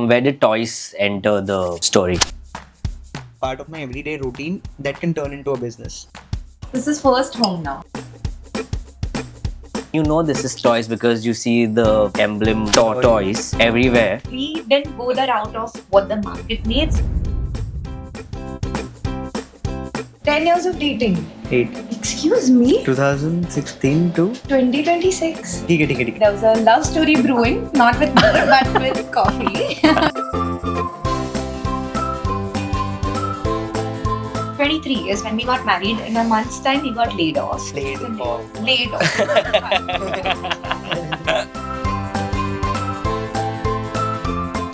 Where did toys enter the story? Part of my everyday routine that can turn into a business. This is first home now. You know this is toys because you see the emblem toys everywhere. We didn't go the route of what the market needs. 10 years of dating. 8. Excuse me? 2016 to 2026. ठीक है. There was a love story brewing, not with me, but with coffee. 23 is when we got married. In a month's time, we got laid off. Laid off. Laid off.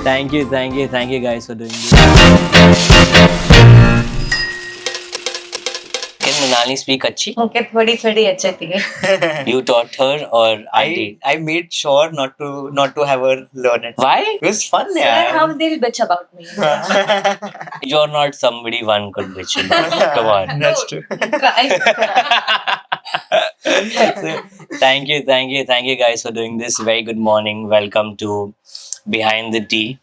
Thank you guys for doing this. Can Mrinalini speak Achhi? Okay, थोड़ी अच्छी थी. You taught her or I did? I made sure not to have her learn it. Why? It was fun, So how they'll bitch about me? You're not somebody one could bitch about. Come on. That's true. Try. So, thank you guys for doing this. Very good morning. Welcome to Behind the Tea.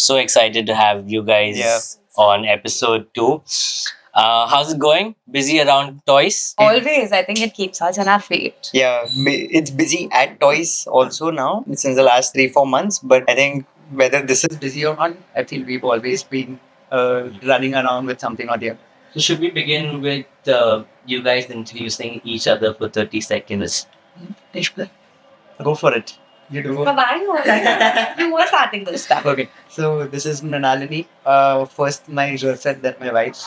So excited to have you guys on episode 2. How's it going? Busy around toys? Always, I think it keeps us on our feet. Yeah, it's busy at Toise also now since the last 3-4 months. But I think whether this is busy or not, I feel we've always been running around with something or the other. So should we begin with you guys introducing each other for 30 seconds? Go for it. You do. But why you were starting this stuff? Okay, so this is Mrinalini. First my girlfriend, then my wife,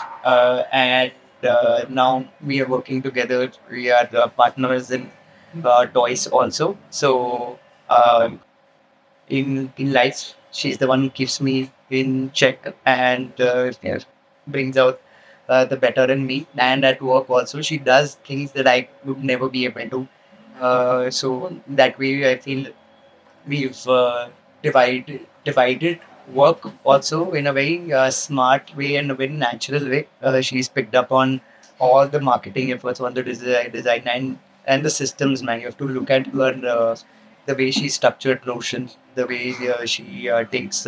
and now we are working together. We are partners in toys also. So in life, she's the one who keeps me in check and brings out the better in me. And at work also, she does things that I would never be able to. So that way, I feel we've divided work also in a very smart way and a very natural way. She's picked up on all the marketing efforts on the design and the systems, man. You have to look at her, the way she structured Notion, the way she takes,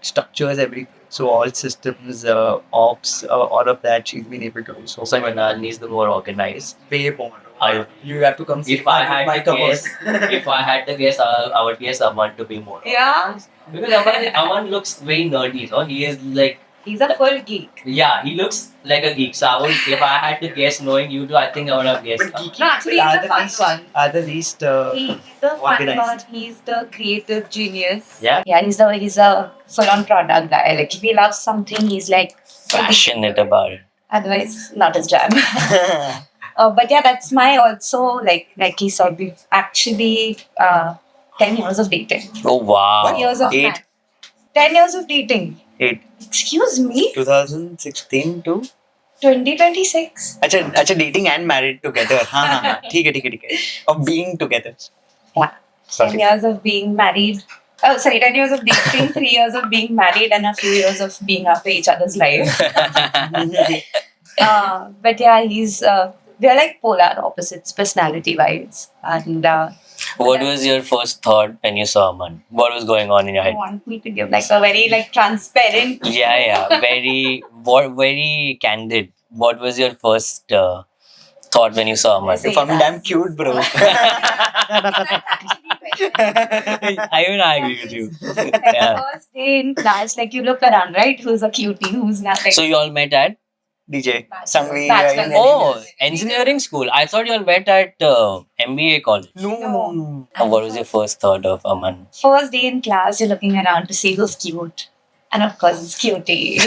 structures everything. So all systems, ops, all of that she's been able to do. So Mrinalini is the more organized. way more. I- You have to come see If I had my to cupboard. guess, if I had to guess, I would guess Aman to be more. Yeah, Because Aman looks very nerdy, so he is like, he's a full geek. yeah, he looks like a geek. So I would, if I had to guess, knowing you two, I think I would have guessed. No, actually, he's the fun one. Are the least He's the fun organized. one. He's the creative genius. Yeah? Yeah, he's a full-on product guy. Like if he loves something, he's like Passionate about it. Otherwise, not his jam. But yeah, that's my also like he said, we've actually 10 years of dating. Oh wow! 10 years of 8. 10 years of dating. 8. Excuse me, 2016 to 2026. अच्छा dating and married together. हाँ ठीक है. Of being together. Yeah. 10 Sorry. years of being married. Oh, sorry, 10 years of dating, 3 years of being married, and a few years of being after each other's life. But yeah, we're like polar opposites personality wise. And What was your first thought when you saw Aman? What was going on in your I head? want me to give like a very like transparent. Yeah, very candid. What was your first thought when you saw Aman? Say For me, that. damn cute, bro. I even agree with you. Like Yeah. first day in class, like you look around, right? Who's a cutie? Who's not like So you all met at DJ. Bachelor's. Sangvi. Bachelor's. oh engineering school. I thought you all met at MBA college. No. And what was your first thought of Aman? first day in class, you're looking around to see who's cute. And of course, it's cutie.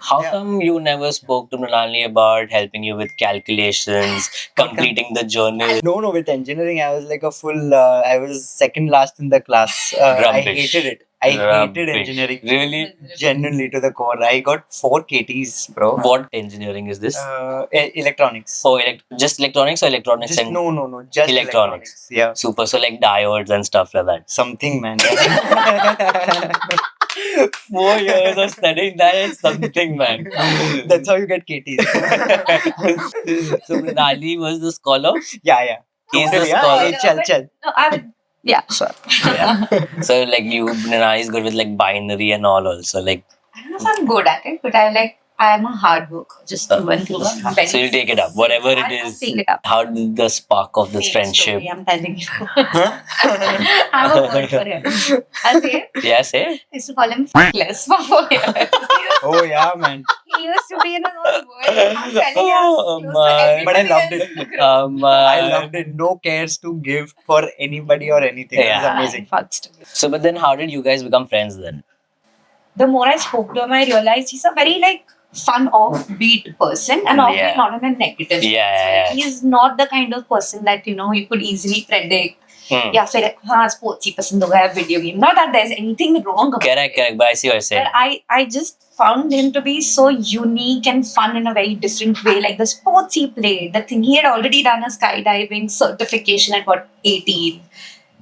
How come you never spoke to Mrinalini about helping you with calculations, completing the journal? No, with engineering, I was like a full, I was second last in the class. I Rubbish. hated it. I hated Rubbish. engineering. Really? Genuinely to the core. I got 4 KTs, bro. What engineering is this? Electronics. Oh, just electronics or electronics Just, and no. Just Electronics. Yeah. super. So like diodes and stuff like that. Something, man. 4 years of studying that is something, man. That's how you get KTs. So Mrinalini was the scholar. Yeah. He's the Totally, scholar. Chal. No, I would Yeah, sure. Yeah. So like Nina is good with like binary and all also. Like I don't know if I'm good at it, but I am a hard worker, just through and through. so you take it up, whatever it I'll is. take it up. How did the spark of this Same friendship? story, I'm telling you. I'm a word for him. I'll say it. Yeah, say. I used to call him f***less for 4 years. Oh yeah, man. He used to be in his own world. I'm telling you, Oh, close man. to But I everybody loved else it. in the group. I loved it. No cares to give for anybody or anything. It was Yeah. amazing. So, but then how did you guys become friends then? The more I spoke to him, I realized he's a very like fun offbeat person, and offbeat Yeah. not in a negative sense. Yeah. He's not the kind of person that you could easily predict. Hmm. Yeah, फिर हाँ sports ही पसंद होगा या video game. Not that there's anything wrong about Correct. But I see what you're saying. But I just found him to be so unique and fun in a very different way. Like the sports he played, the thing he had already done a skydiving certification at what 18.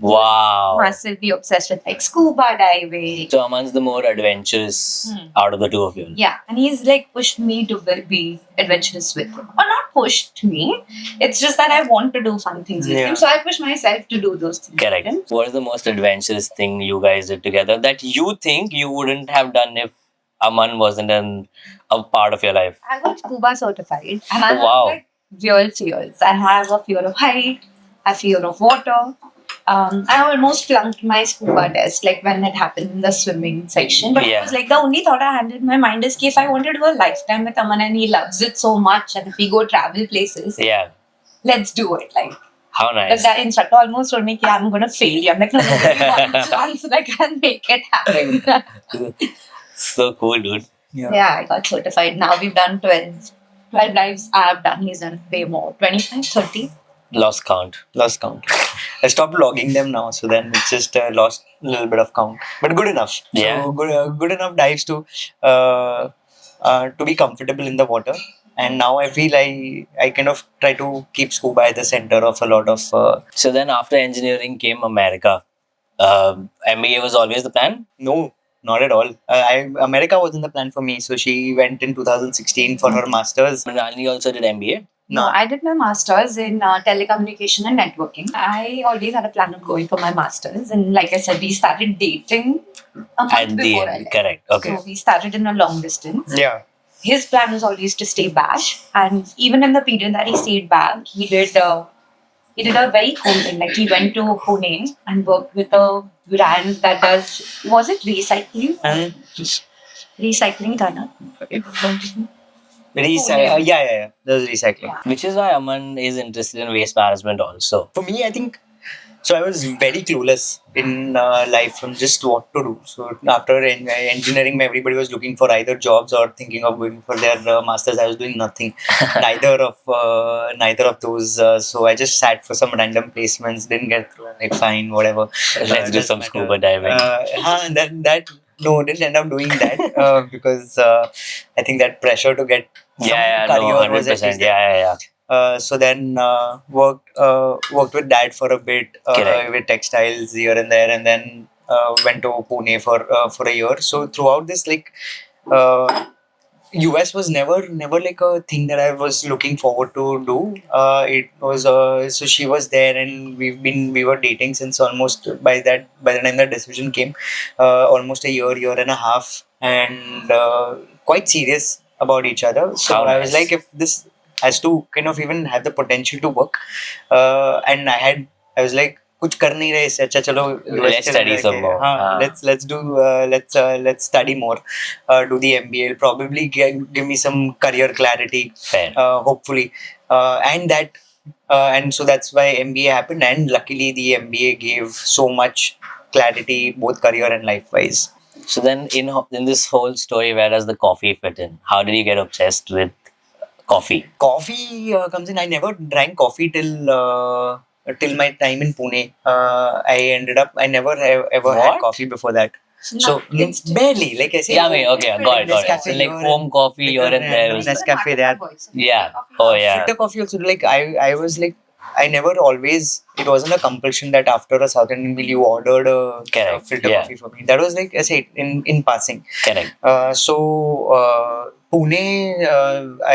Wow. Massively obsessed with like scuba diving. So Aman's the more adventurous out of the two of you. Yeah, and he's like pushed me to be adventurous with him. Or not pushed me. It's just that I want to do fun things with him. So I push myself to do those things. Correct. With him. What is the most adventurous thing you guys did together that you think you wouldn't have done if Aman wasn't a part of your life? I got scuba certified, and I Wow. have like real fears. I have a fear of height, a fear of water. I almost flunked my scuba test, like when it happened in the swimming section. But it was like the only thought I had in my mind is, if I want to do a lifetime with Aman and he loves it so much, and if we go travel places, let's do it. Like, how but nice. that instructor almost told me, I'm going to fail you. I'm like, no, one chance that I can make it happen. So cool, dude. Yeah, I got certified. Now we've done 12 lives. I've done, he's done way more. 25, 30. Lost count. I stopped logging them now, so then it's just lost a little bit of count, but good enough. Yeah. So good enough dives to be comfortable in the water. And now I feel I kind of try to keep scuba at the center of a lot of. So then after engineering came America. MBA was always the plan? No, not at all. America wasn't the plan for me. So she went in 2016 for her masters. Mrinalini also did MBA? No, I did my master's in telecommunication and networking. I always had a plan of going for my master's, and like I said, we started dating a month At the before I end, left. correct. Okay. So we started in a long distance. Yeah. His plan was always to stay back, and even in the period that he stayed back, he did a very cool thing. Like he went to Pune and worked with a brand that was it recycling? Recycling Ghana. Yeah. There's recycling. Which is why Aman is interested in waste management also. For me, I think so. I was very clueless in life on just what to do. So after engineering, everybody was looking for either jobs or thinking of going for their masters. I was doing nothing, neither of those. So I just sat for some random placements. Didn't get through. Like fine, whatever. Let's do some scuba diving. Didn't end up doing that because I think that pressure to get some career was at least there. So then worked with dad for a bit with textiles here and there, and then went to Pune for a year. So throughout this, US was never like a thing that I was looking forward to do. It was so she was there, and we were dating since almost by the time that decision came, almost a year and a half, and quite serious about each other. So I was like, if this has to kind of even have the potential to work, and I was like, कुछ कर नहीं रहे इससे अच्छा चलो let's study some more. let's study more, do the MBA. It'll probably give me some career clarity, hopefully, and so that's why MBA happened, and luckily the MBA gave so much clarity, both career and life wise. So then in this whole story, where does the coffee fit in? How did you get obsessed with coffee? Coffee comes in. I never drank coffee till my time in Pune. I never ever had coffee before that. So barely, like I said. Yeah, got it. So like home coffee here and there. Nescafe there. Yeah. Oh yeah. Filter coffee also. Like I was like, I never always. It wasn't a compulsion that after a South Indian meal you ordered a filter coffee for me. That was like I said in passing. Correct. So Pune,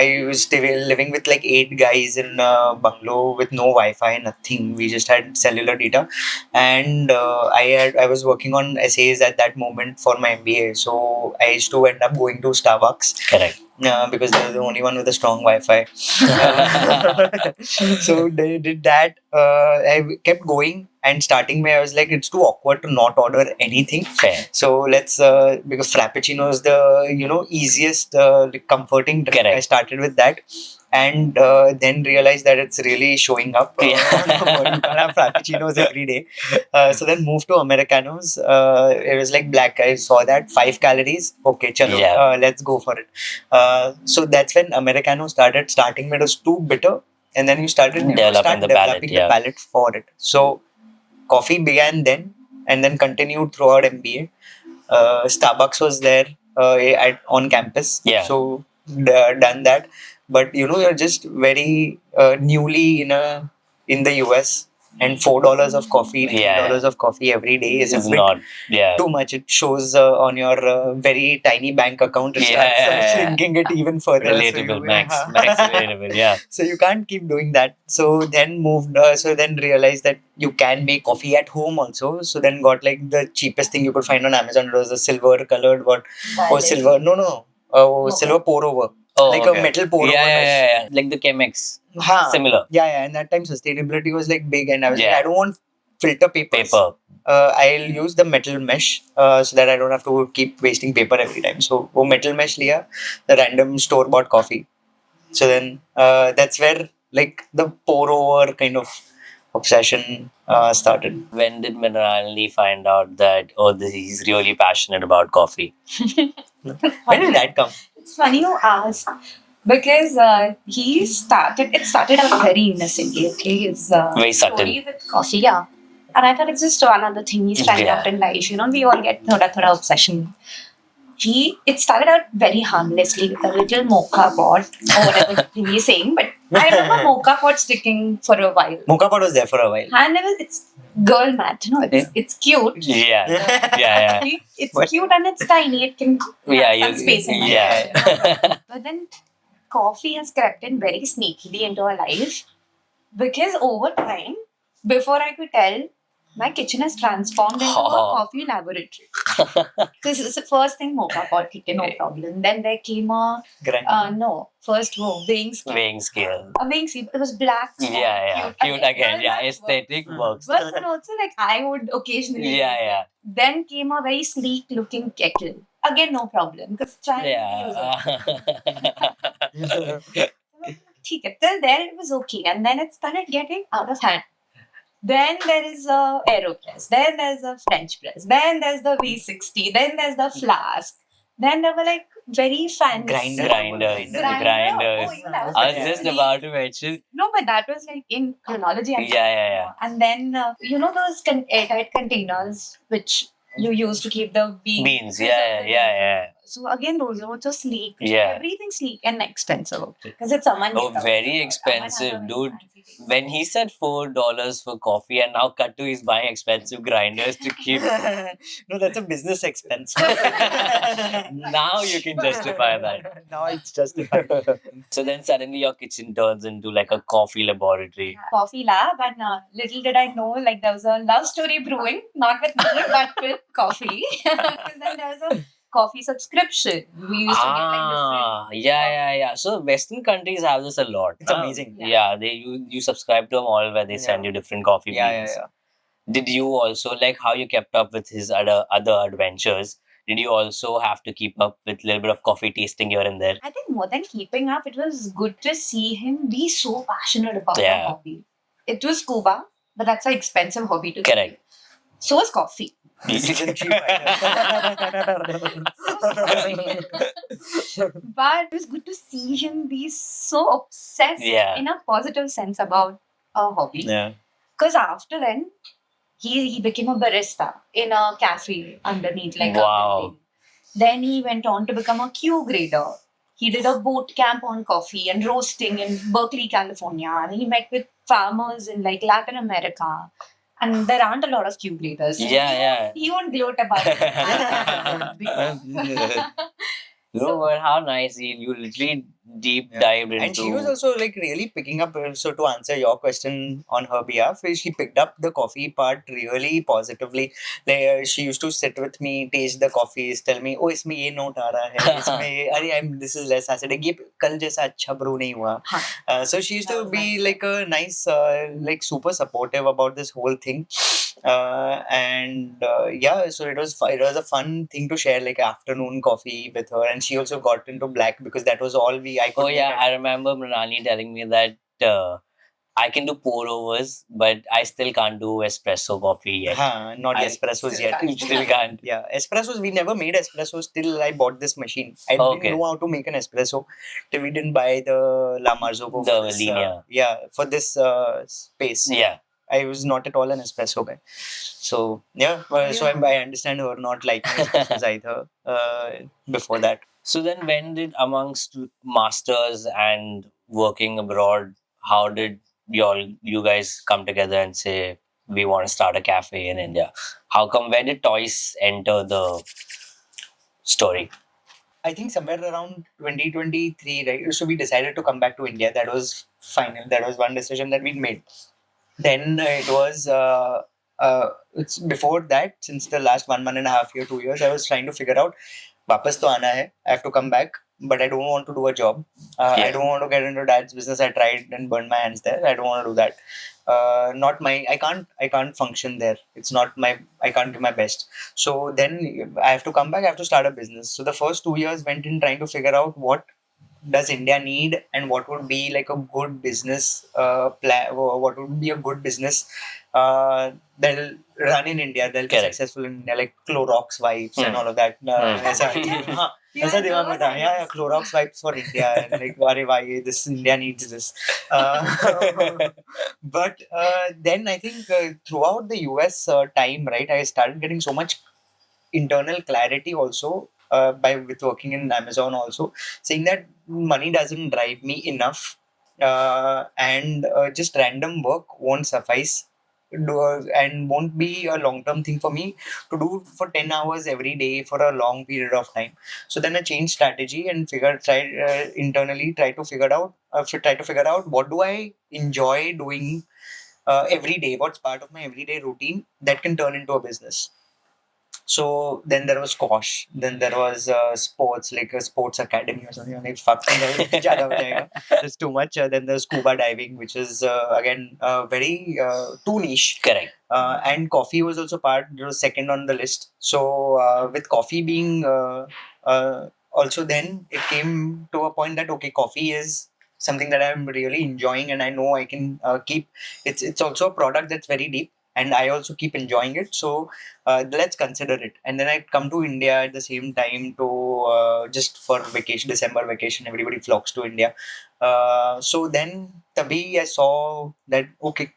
I was living with like 8 guys in a bungalow with no Wi-Fi, nothing. We just had cellular data, and I was working on essays at that moment for my MBA. So I used to end up going to Starbucks. Correct. Because they were the only one with a strong Wi-Fi. So they did that. I kept going, and starting May I was like, it's too awkward to not order anything. Fair. So let's because Frappuccino is the easiest comforting drink. Correct. I started with that, and then realized that it's really showing up. You can't have Frappuccinos every day. So then moved to Americanos. It was like black. I saw that 5 calories. Okay, chalo, Yeah. let's go for it. So that's when Americano started. Starting it was too bitter, and then you started Developing the palate, developing yeah. the palate for it. So coffee began then, and then continued throughout MBA. Starbucks was there on campus. Yeah. So done that, but you're just very newly in the US, and $4 of coffee, $3 of coffee every day is a It's bit not. Yeah. too much. It shows on your very tiny bank account. It starts shrinking it even further. Relatable, max relatable. Yeah. So you can't keep doing that. So then moved. So then realized that you can make coffee at home also. So then got like the cheapest thing you could find on Amazon. It was a silver colored what? Oh, silver. No. Silver pour over. Oh, Like okay. a metal pour over. Yeah. Like the Chemex. Similar. Yeah. And that time sustainability was like big, and I was like, Yeah. I don't want filter papers. Paper. I'll use the metal mesh so that I don't have to keep wasting paper every time. So वो metal mesh लिया, the random store bought coffee. So then that's where like the pour over kind of obsession started. When did Mrinalini find out that he's really passionate about coffee? When did that come? It's funny you ask because it started out very innocently. Okay, his Very subtle. story with coffee, yeah. And I thought it's just another thing he's trying out in life. We all get thoda obsession. It started out very harmlessly with a little mocha pot or whatever thing he's saying. But I remember mocha pot sticking for a while. Mocha pot was there for a while. And it's girl mat, it's cute. Yeah. It's cute and it's tiny. It can have some space in it. Yeah. But then coffee has crept in very sneakily into our life because over time, before I could tell, my kitchen has transformed into a coffee laboratory. Because it's the first thing mocha pot kicked in, no problem. Then there came a weighing scale. Weighing scale. A weighing scale. It was black. Yeah. Cute again. Yeah, aesthetic works. But then also like I would occasionally. Yeah. Then came a very sleek looking kettle. Again, no problem. Because till there it was okay, and then it started getting out of hand. Then there is a AeroPress, then there's a French press, then there's the V60, then there's the flask. Then there were like very fancy grinders. Oh, even that was I was just about to mention. No, but that was like in chronology. Yeah. And then those airtight containers which you use to keep the beans. Yeah. So again, those are also sleek. Yeah. Everything sleek and expensive because it's Aman. Oh, very expensive, dude. When he said $4 for coffee, and now cut to he's buying expensive grinders to keep. No, that's a business expense. Now you can justify that. Now it's justified. So then suddenly your kitchen turns into like a coffee laboratory. Coffee lab, and little did I know, like there was a love story brewing, not with milk but with coffee. Because then there was a coffee subscription. We used to get like different. Yeah. So Western countries have this a lot. It's amazing. Yeah, you subscribe to them all where they send you different coffee beans. Yeah. Did you also, like how you kept up with his other adventures? Did you also have to keep up with a little bit of coffee tasting here and there? I think more than keeping up, it was good to see him be so passionate about the hobby. It was scuba, but that's an expensive hobby to Correct. keep. So was coffee. But it was good to see him be so obsessed in a positive sense about a hobby. Yeah. Because after then, he became a barista in a cafe underneath like a building. Then he went on to become a Q grader. He did a boot camp on coffee and roasting in Berkeley, California. And he met with farmers in like Latin America. And there aren't a lot of Q graders. Yeah. He won't gloat about it. No, but how nice. You literally deep dived into. And she was also like really picking up. So to answer your question on her behalf, she picked up the coffee part really positively. Like, she used to sit with me, taste the coffees, tell me, "Oh, इसमें ये note आ रहा है, इसमें अरे this is less acidic, ये कल जैसा अच्छा brew नहीं हुआ." So she used to be like a nice, like super supportive about this whole thing. And yeah, so it was a fun thing to share like afternoon coffee with her, and she also got into black because that was all I could. Oh yeah, I remember Mrinalini telling me that I can do pour overs, but I still can't do espresso coffee yet. Not espressos yet. Still can't. Yeah, espressos, we never made espressos till I bought this machine. I didn't know how to make an espresso till we didn't buy the La Marzocco The for this, linear. for this space. Yeah. I was not at all an espresso guy. So yeah, so I understand her not liking espressos either before that. So then when did amongst masters and working abroad, how did you guys come together and say we want to start a cafe in India? How come, when did Toise enter the story? I think somewhere around 2023, right? So we decided to come back to India. That was final. That was one decision that we made. Then it was it's before that, since the last 1 month and a half year, 2 years, I was trying to figure out वापस तो आना है. I have to come back, but I don't want to do a job. I don't want to get into dad's business. I tried and burned my hands there. I don't want to do that. Not my. I can't function there. It's not my. I can't do my best. So then I have to come back. I have to start a business. So the first 2 years went in trying to figure out what does India need and what would be like a good business plan. What would be a good business that'll run in India, that'll be successful in India, like Clorox vibes and all of that. ऐसा दिमाग में था, yeah, Clorox vibes for India, and like अरे भाई, this India needs this. But then I think throughout the US time, right, I started getting so much internal clarity also with working in Amazon also, saying that money doesn't drive me enough, and just random work won't suffice and won't be a long-term thing for me to do for 10 hours every day for a long period of time. So then I changed strategy and internally try to figure out what do I enjoy doing every day, what's part of my everyday routine that can turn into a business. So then there was squash. Then there was sports, like a sports academy or something. Like, fuck, there's too much. Then there's scuba diving, which is again very too niche. Correct. And coffee was also it was second on the list. So with coffee being also, then it came to a point that okay, coffee is something that I'm really enjoying, and I know I can keep. It's also a product that's very deep, and I also keep enjoying it. So let's consider it. And then I come to India at the same time to just for vacation, December vacation. Everybody flocks to India. So then Tabhi I saw that okay,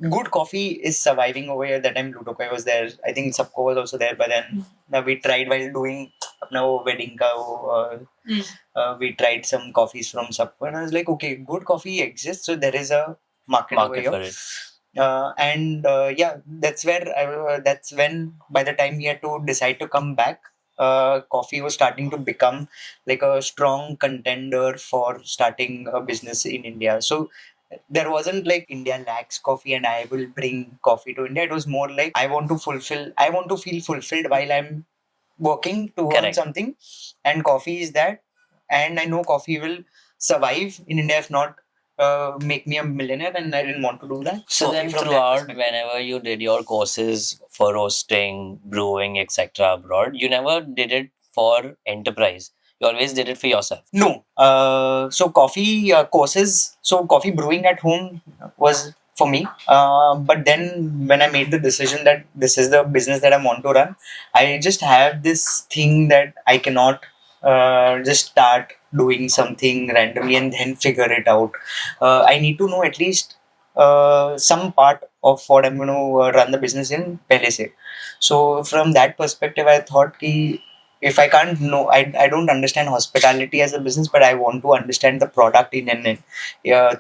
good coffee is surviving over here. That time Lutokai was there. I think Sapko was also there. But then we tried while doing अपना wedding ka we tried some coffees from Sapko, and I was like, okay, good coffee exists, so there is a market over here. For it. And yeah, that's when by the time we had to decide to come back, coffee was starting to become like a strong contender for starting a business in India. So there wasn't like India lacks coffee and I will bring coffee to India. It was more like I want to feel fulfilled while I'm working towards something, and coffee is that. And I know coffee will survive in India, if not make me a millionaire, and I didn't want to do that. So then throughout, whenever you did your courses for roasting, brewing, etc. abroad, you never did it for enterprise. You always did it for yourself. No. So coffee courses, so coffee brewing at home was for me. But then when I made the decision that this is the business that I want to run, I just have this thing that I cannot just start doing something randomly and then figure it out. I need to know at least some part of what I'm going to run the business in pehle se. So from that perspective, I thought ki if I can't know, I don't understand hospitality as a business, but I want to understand the product in and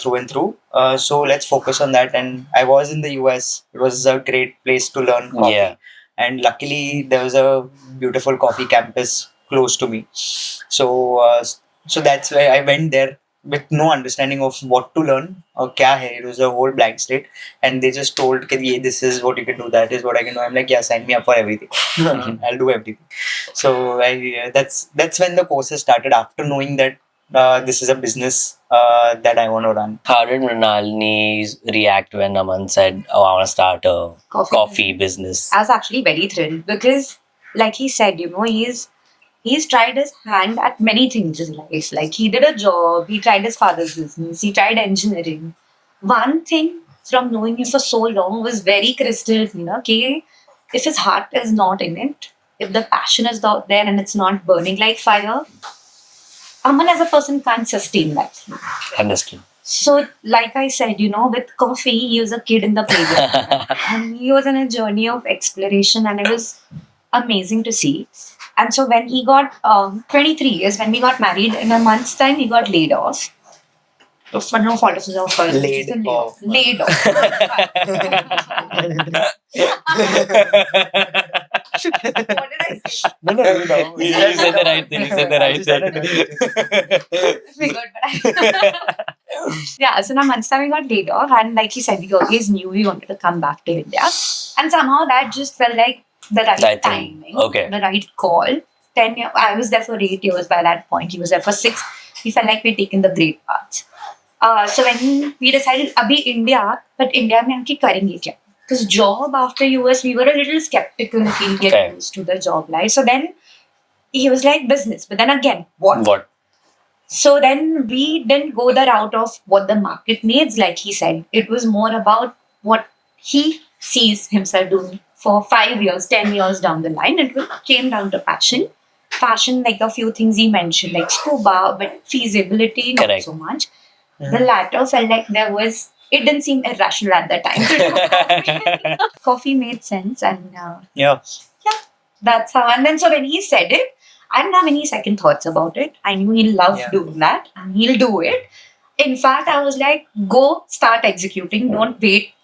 through and through. So let's focus on that. And I was in the US. It was a great place to learn coffee. Yeah. And luckily, there was a beautiful coffee campus close to me. So So that's why I went there with no understanding of what to learn or kya hai. It was a whole blank slate, and they just told that yeah, this is what you can do, that is what I can do. I'm like, yeah, sign me up for everything. I'll do everything. So that's when the courses started. After knowing that this is a business that I want to run. How did Mrinalini react when Aman said, "Oh, I want to start a coffee business"? I was actually very thrilled because, like he said, he's tried his hand at many things in life. Like he did a job, he tried his father's business, he tried engineering. One thing from knowing him for so long was very crystal clear. Okay, if his heart is not in it, if the passion is not there and it's not burning like fire, Aman as a person can't sustain that. Understood. So, like I said, with coffee, he was a kid in the playground. And he was in a journey of exploration, and it was amazing to see. And so, when he got 23 years, when we got married, in a month's time, he got laid off. For no fault of his own. Laid off. Laid off. What did I say? No. You said the right thing. You said the right thing. Yeah, so now months time we got laid off, and like he said, he always knew he wanted to come back to India, and somehow that just felt like the right timing, the right call. 10 years, I was there for 8 years by that point. He was there for 6. We felt like we'd taken the great path. So when we decided, abhi India, but India mein hum ki karenge kya? Because job after US, we were a little skeptical if we get used to the job life. So then he was like business, but then again, what? So then we didn't go the route of what the market needs, like he said. It was more about what he sees himself doing for 5 years, 10 years down the line. It came down to passion. Passion, like a few things he mentioned, like scuba, but feasibility, not so much. The latter felt like it didn't seem irrational at the time to do coffee. Coffee made sense, and yeah, that's how. And then so when he said it, I didn't have any second thoughts about it. I knew he loved doing that, and he'll do it. In fact, I was like, go start executing. Don't wait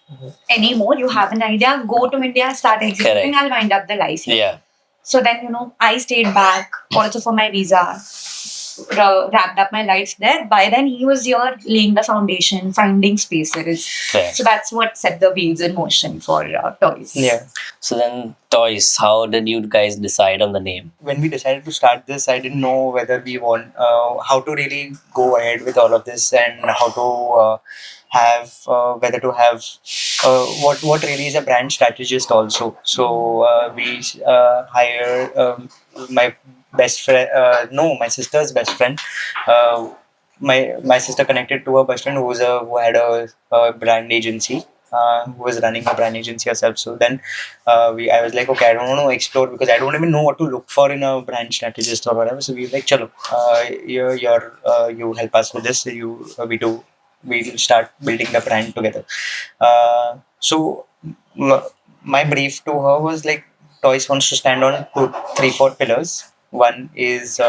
anymore. You have an idea. Go to India, start executing. I'll wind up the life here. Yeah. So then, I stayed back also for my visa. Wrapped up my life there. By then, he was here laying the foundation, finding spaces. Fair. So that's what set the wheels in motion for Toise. Yeah. So then, Toise, how did you guys decide on the name? When we decided to start this, I didn't know whether we want how to really go ahead with all of this, and how to have whether to have what really is a brand strategist also. So we hired my best friend, my sister's best friend. My sister connected to her best friend who had a brand agency, who was running a brand agency herself. So then I was like, okay, I don't want to explore because I don't even know what to look for in a brand strategist or whatever. So we were like, chalo, you help us with this. We'll start building the brand together. So my brief to her was like, Toise wants to stand on 3-4 pillars. One is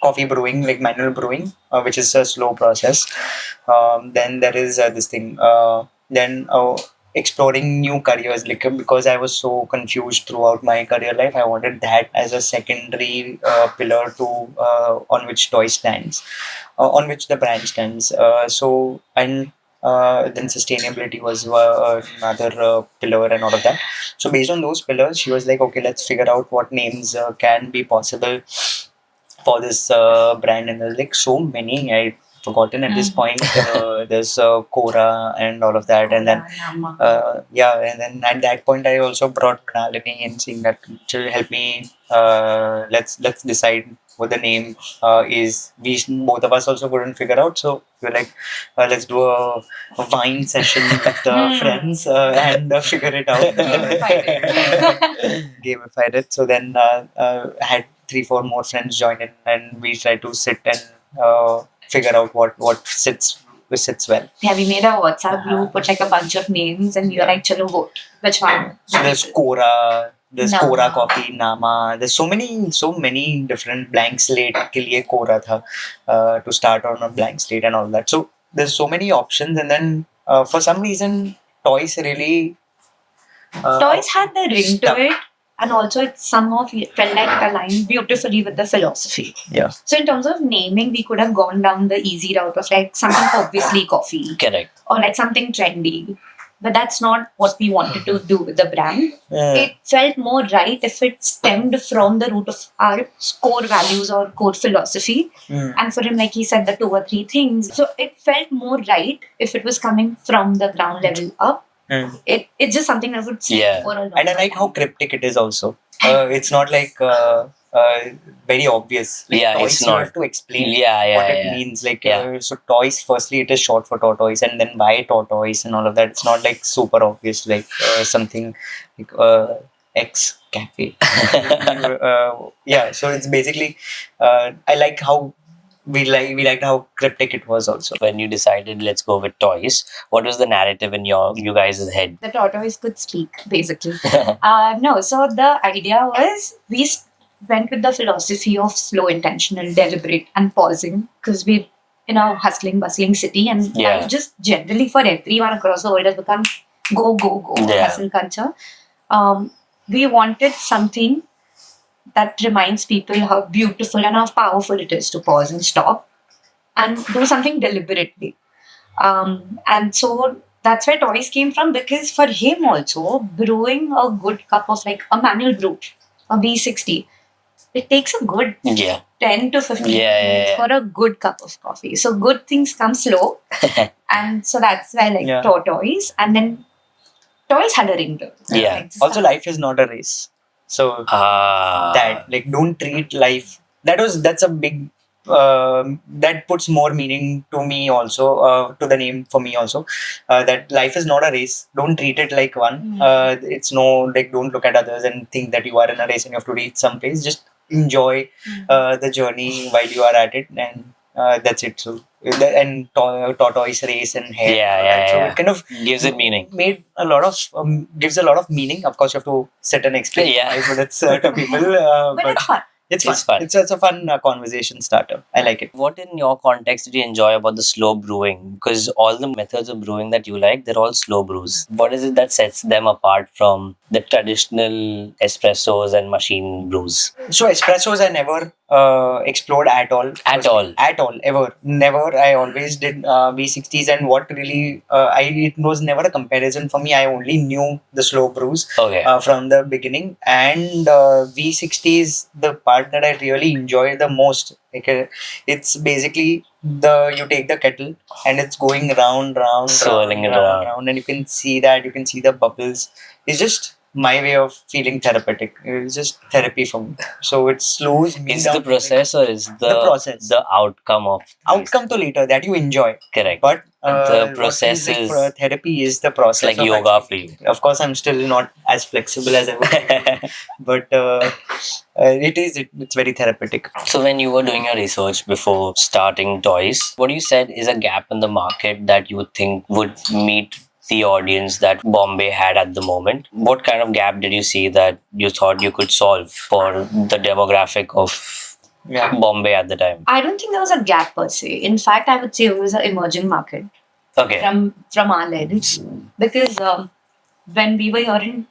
coffee brewing, like manual brewing, which is a slow process. Then there is this thing. Then exploring new careers, like, because I was so confused throughout my career life, I wanted that as a secondary pillar to on which Toise stands, on which the brand stands. Then sustainability was another pillar and all of that. So based on those pillars, she was like, okay, let's figure out what names can be possible for this brand. And there's like so many, I've forgotten at this point. There's Cora and all of that. And then and then at that point I also brought Mrinalini in, saying that to help me, let's decide what the name is. We both of us also couldn't figure out, so we were like, let's do a wine session with friends and figure it out. Gamified it. So then I had 3-4 more friends join in, and we tried to sit and figure out what sits well. Yeah, we made a WhatsApp group, put like a bunch of names, and we were like, chalo vote. Which one? So there's Cora, there's Cora Coffee, Nama. There's so many different blank slate ke liye Cora tha, to start on a blank slate and all that. So there's so many options, and then for some reason Toise really Toise had the ring to it. and also it somehow felt like aligned beautifully with the philosophy. Yeah. So in terms of naming, we could have gone down the easy route of like something obviously coffee. Correct. Or like something trendy. But that's not what we wanted to do with the brand. It felt more right if it stemmed from the root of our core values or core philosophy. And for him, like he said, the 2 or 3 things. So it felt more right if it was coming from the ground level up. It's just something that would stay for a long time. And I like how cryptic it is also. It's not like very obvious. Like Yeah, toys, it's you not. have to explain what it means. Like so, toys. Firstly, it is short for tortoise, and then why tortoise and all of that. It's not like super obvious. Like something like X cafe. Yeah. So it's basically. I like how. We liked how cryptic it was also. When you decided let's go with toys, what was the narrative in you guys' head? The tortoise could speak, basically. No, so the idea was we went with the philosophy of slow, intentional, deliberate, and pausing because we're in a hustling, bustling city, and life just generally for everyone across the world has become go, hustle culture. We wanted something that reminds people how beautiful and how powerful it is to pause and stop and do something deliberately. And so that's where toys came from, because for him also, brewing a good cup of like a manual brew, a V60, it takes a good 10 to 15 minutes for a good cup of coffee. So good things come slow. And so that's why like tortoise, and then toys had a ringtone. Like, also, life is not a race. So that like don't treat life. That's a big that puts more meaning to me also, to the name for me also, that life is not a race. Don't treat it like one. It's no, like don't look at others and think that you are in a race and you have to reach some place. Just enjoy the journey while you are at it, and that's it. So and tortoise race and hair. So it kind of gives it meaning. Gives a lot of meaning. Of course, you have to sit and explain. But it's to people. but it's fun. It's fun. It's a fun conversation starter. I like it. What in your context did you enjoy about the slow brewing? Because all the methods of brewing that you like, they're all slow brews. What is it that sets them apart from the traditional espressos and machine brews? So espressos I never explored at all. Ever. Never. I always did V60s, and what really it was never a comparison for me. I only knew the slow brews from the beginning, and V60s, the part that I really enjoy the most. Like, it's basically you take the kettle and it's going round, swirling round, and you can see the bubbles. It's just my way of feeling therapeutic. It's just therapy for me. So it slows me down. Is the process or is the process the outcome of outcome to later that you enjoy? Correct. But the process is like, therapy is the process. Like yoga for you. Of course, I'm still not as flexible as I would, but it's very therapeutic. So when you were doing your research before starting Toise, what you said is a gap in the market that you think would meet the audience that Bombay had at the moment. What kind of gap did you see that you thought you could solve for the demographic of Bombay at the time? I don't think there was a gap per se. In fact, I would say it was an emerging market. From our lens, because when we were here in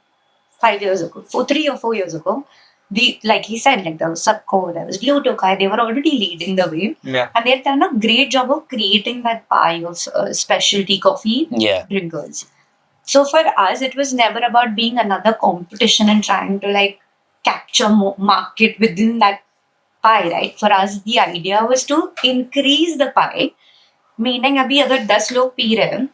5 years ago, 3 or 4 years ago, like he said, like there was Subco, there was Blue Tokai, they were already leading the way. And they've done a great job of creating that pie of specialty coffee drinkers. So for us, it was never about being another competition and trying to like capture market within that pie, right? For us, the idea was to increase the pie, meaning abhi agar 10 log pee rahe hain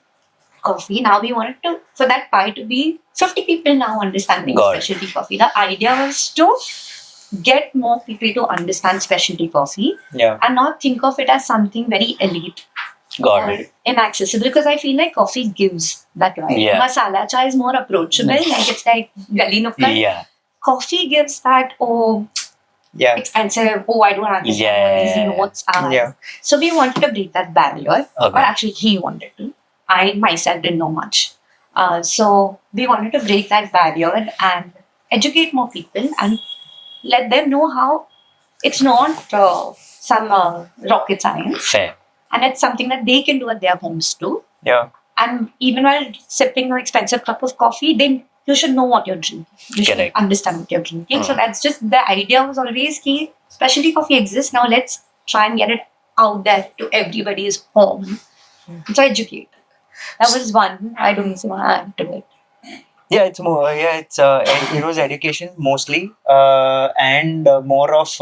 coffee, now we wanted to for that pie to be 50 people now understanding specialty coffee. The idea was to get more people to understand specialty coffee and not think of it as something very elite or inaccessible, because I feel like coffee gives that vibe. Masala chai is more approachable, like it's like gali nukkad. Coffee gives that expensive, I don't understand what these notes are. So we wanted to break that barrier, or actually he wanted to. I myself didn't know much. So we wanted to break that barrier and educate more people and let them know how it's not some rocket science. Fair. And it's something that they can do at their homes too. And even while sipping an expensive cup of coffee, then you should know what you're drinking. You should Correct. understand what you're drinking. So that's just the idea was always key. Specialty coffee exists. Now let's try and get it out there to everybody's home. So educate. That was one. I don't want to add to it. Yeah, it's more. Yeah, it was education mostly, and more of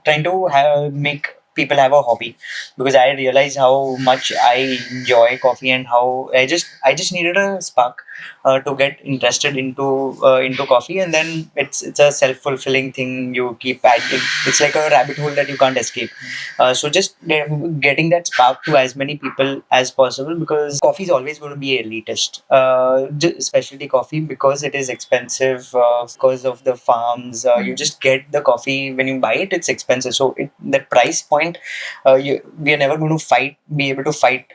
trying to make people have a hobby, because I realized how much I enjoy coffee and how I just needed a spark to get interested into coffee, and then it's a self-fulfilling thing. You keep adding. It's like a rabbit hole that you can't escape. So just getting that spark to as many people as possible, because coffee is always going to be elitist. Specialty coffee, because it is expensive, because of the farms. You just get the coffee when you buy it. It's expensive, so that price point, we are never going to be able to fight.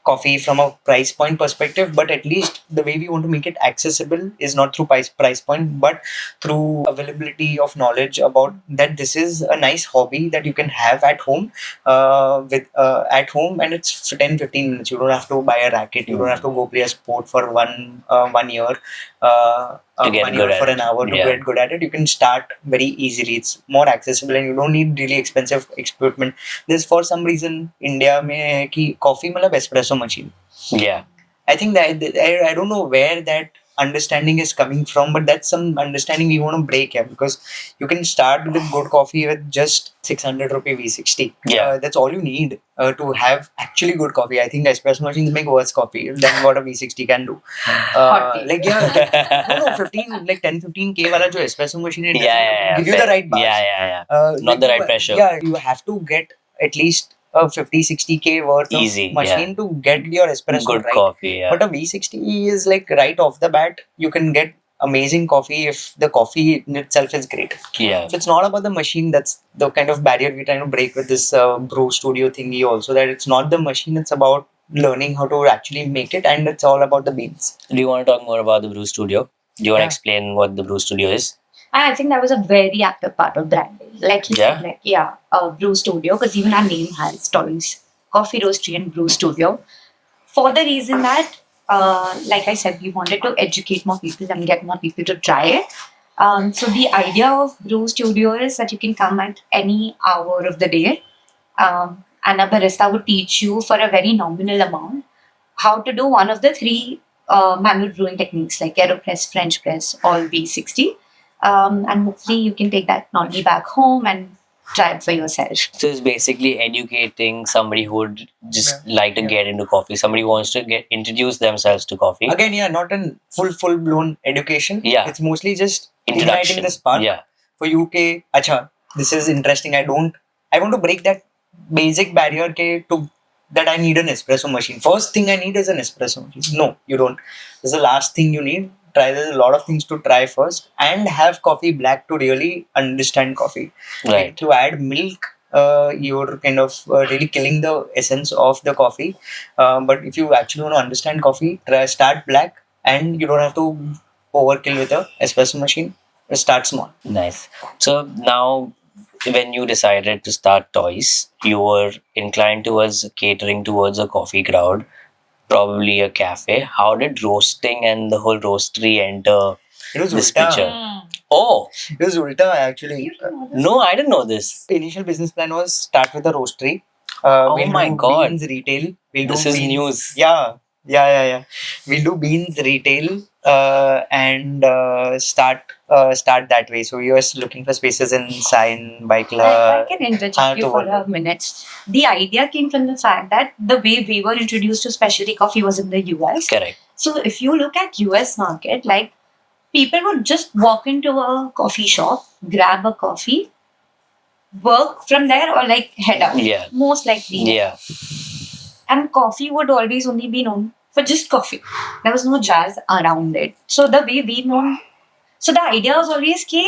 Coffee from a price point perspective, but at least the way we want to make it accessible is not through price point, but through availability of knowledge about that this is a nice hobby that you can have at home, with at home, and it's for 10-15 minutes. You don't have to buy a racket, you don't have to go play a sport for 1 year, To get 1 good year at for it. an hour to Yeah. get good at it. You can start very easily. It's more accessible and you don't need really expensive equipment. There's for some reason India में है कि coffee मतलब espresso machine. Yeah. I think that I don't know where that understanding is coming from, but that's some understanding we want to break here, because you can start with good coffee with just 600 rupee V60. Yeah. That's all you need to have actually good coffee. I think espresso machines make worse coffee than what a V60 can do. Hot take. Like yeah, no, 10-15K wala jo espresso machine, it Yeah. give you the right bars. Yeah. Not Like the right pressure. Yeah, you have to get at least a 50-60K worth Easy, of machine to get your espresso Good right. coffee. Yeah. But a V60 is like right off the bat, you can get amazing coffee if the coffee in itself is great. Yeah. So it's not about the machine. That's the kind of barrier we're trying to break with this brew studio thingy also, that it's not the machine, it's about learning how to actually make it, and it's all about the beans. Do you want to talk more about the brew studio? Do you want to Yeah. explain what the brew studio is? And I think that was a very active part of branding. Like you said, brew studio, because even our name has Toise, coffee roastery and brew studio, for the reason that, like I said, we wanted to educate more people and get more people to try it. So the idea of brew studio is that you can come at any hour of the day, and a barista would teach you for a very nominal amount how to do one of the three manual brewing techniques, like AeroPress, French press, or V60. And hopefully you can take that knowledge back home and try it for yourself. So it's basically educating somebody who would just like to get into coffee. Somebody who wants to introduce themselves to coffee. Again, yeah, not a full blown education. Yeah. It's mostly just Introduction. igniting the spark for you. Ke, acha, this is interesting. I want to break that basic barrier that I need an espresso machine. First thing I need is an espresso machine. No, you don't. This is the last thing you need. There's a lot of things to try first, and have coffee black to really understand coffee. Right. If you add milk, you're kind of really killing the essence of the coffee. But if you actually want to understand coffee, start black, and you don't have to overkill with a espresso machine. Start small. Nice. So now, when you decided to start Toise, you were inclined towards catering towards a coffee crowd, probably a cafe. How did roasting and the whole roastery enter It was this ulta. picture? Oh, It was ulta actually. no, I didn't know this. Initial business plan was start with a roastery. Oh We'll my do God. beans retail. We'll This do is beans. news. Yeah. We'll do beans retail and start that way. So we were looking for spaces in Sign, I Baikla. can interject you for a minute. The idea came from the fact that the way we were introduced to specialty coffee was in the US. Correct. So if you look at US market, like people would just walk into a coffee shop, grab a coffee, work from there, or like head out. Yeah. Most likely. Yeah. And coffee would always only be known for just coffee. There was no jazz around it. So the way we know, so the idea was always कि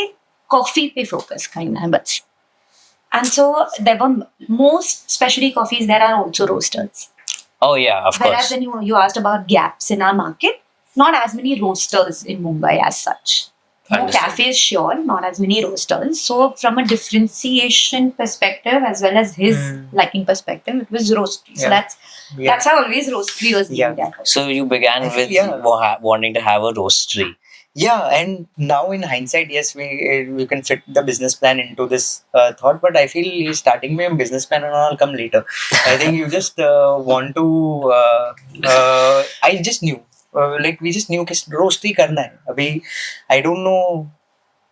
coffee पे focus करना है बस. And so there were most specialty coffees there are also roasters. Oh yeah, of Whereas course. when you asked about gaps in our market, not as many roasters in Mumbai as such. More Understood. cafes, sure, not as many roasters. So from a differentiation perspective as well as his liking perspective, it was roastery. So Yeah. that's Yeah. That's how always roastery was named Yeah. after. So you began with wanting to have a roastery. Yeah, and now in hindsight, yes, we can fit the business plan into this thought. But I feel starting my business plan and all come later. I think you just want to. I just knew, like we just knew कि roastery करना है. अभी I don't know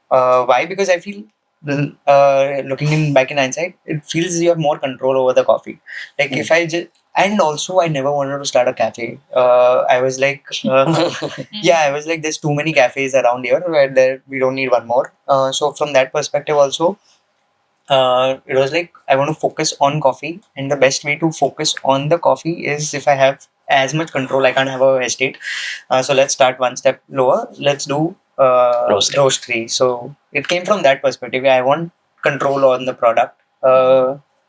why, because I feel looking in back in hindsight, it feels you have more control over the coffee. Like if I just, and also I never wanted to start a cafe. I was like, yeah, I was like, there's too many cafes around here where there we don't need one more. So from that perspective also, it was like I want to focus on coffee, and the best way to focus on the coffee is if I have as much control. I can't have a estate, so let's start one step lower. Let's do roastery. So it came from that perspective. I want control on the product,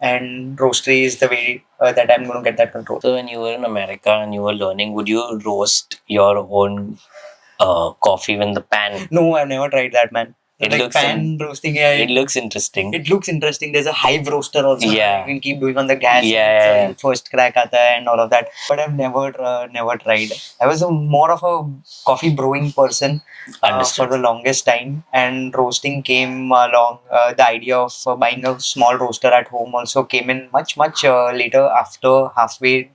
and roastery is the way that I'm going to get that control. So when you were in America and you were learning, would you roast your own coffee in the pan? No, I've never tried that, man. It Like looks pan roasting. Yeah, it looks interesting. It looks interesting. There's a hive roaster also. Yeah. You can keep doing on the gas. Yeah. First crack aata hai and all of that. But I've never tried. I was more of a coffee brewing person for the longest time, and roasting came along. The idea of buying a small roaster at home also came in much later, after halfway,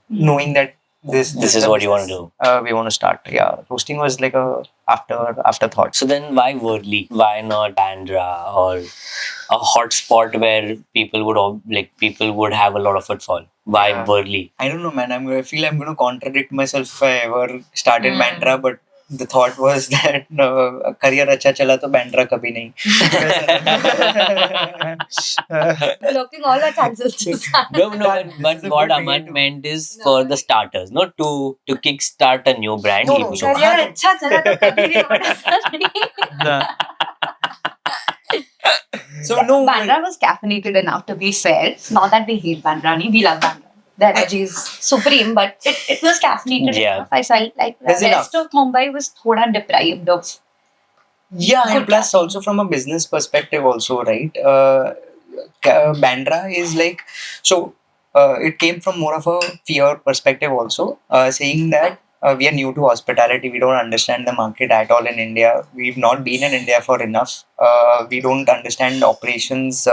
knowing that this is what you want to do. We want to start. Yeah, roasting was like a afterthought. So then why Worli? Why not Bandra or a hot spot where people would have a lot of footfall? Why Worli? I don't know, man. I feel I'm going to contradict myself if I ever started Bandra, but the thought was that career अच्छा चला तो Bandra कभी नहीं. Blocking all our chances to start. No, but what Aman meant is for the starters, not to kickstart a new brand. No, Career अच्छा चला तो कभी नहीं होगा. So no. Bandra was caffeinated enough, to be fair. Not that we hate Bandra, we love Bandra. The energy is supreme, but it was caffeinated enough. I felt like the rest of Mumbai was thoda deprived of. Yeah, and plus also from a business perspective also, right? Bandra is like, so it came from more of a fear perspective also, saying that we are new to hospitality. We don't understand the market at all in India. We've not been in India for enough. We don't understand operations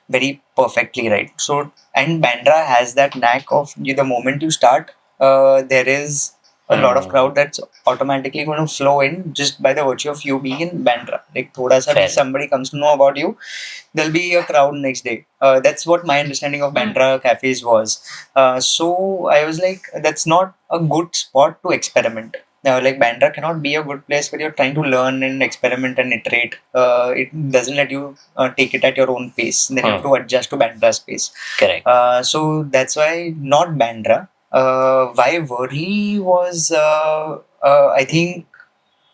very perfectly, right? So, and Bandra has that knack of the moment you start, there is a lot of crowd that's automatically going to flow in just by the virtue of you being in Bandra. Like, thoda sa if somebody comes to know about you, there'll be a crowd next day. That's what my understanding of Bandra cafes was. So I was like, that's not a good spot to experiment. Like Bandra cannot be a good place where you're trying to learn and experiment and iterate. It doesn't let you take it at your own pace. Then you have to adjust to Bandra's pace. Correct. So that's why not Bandra. Why Worli was, I think,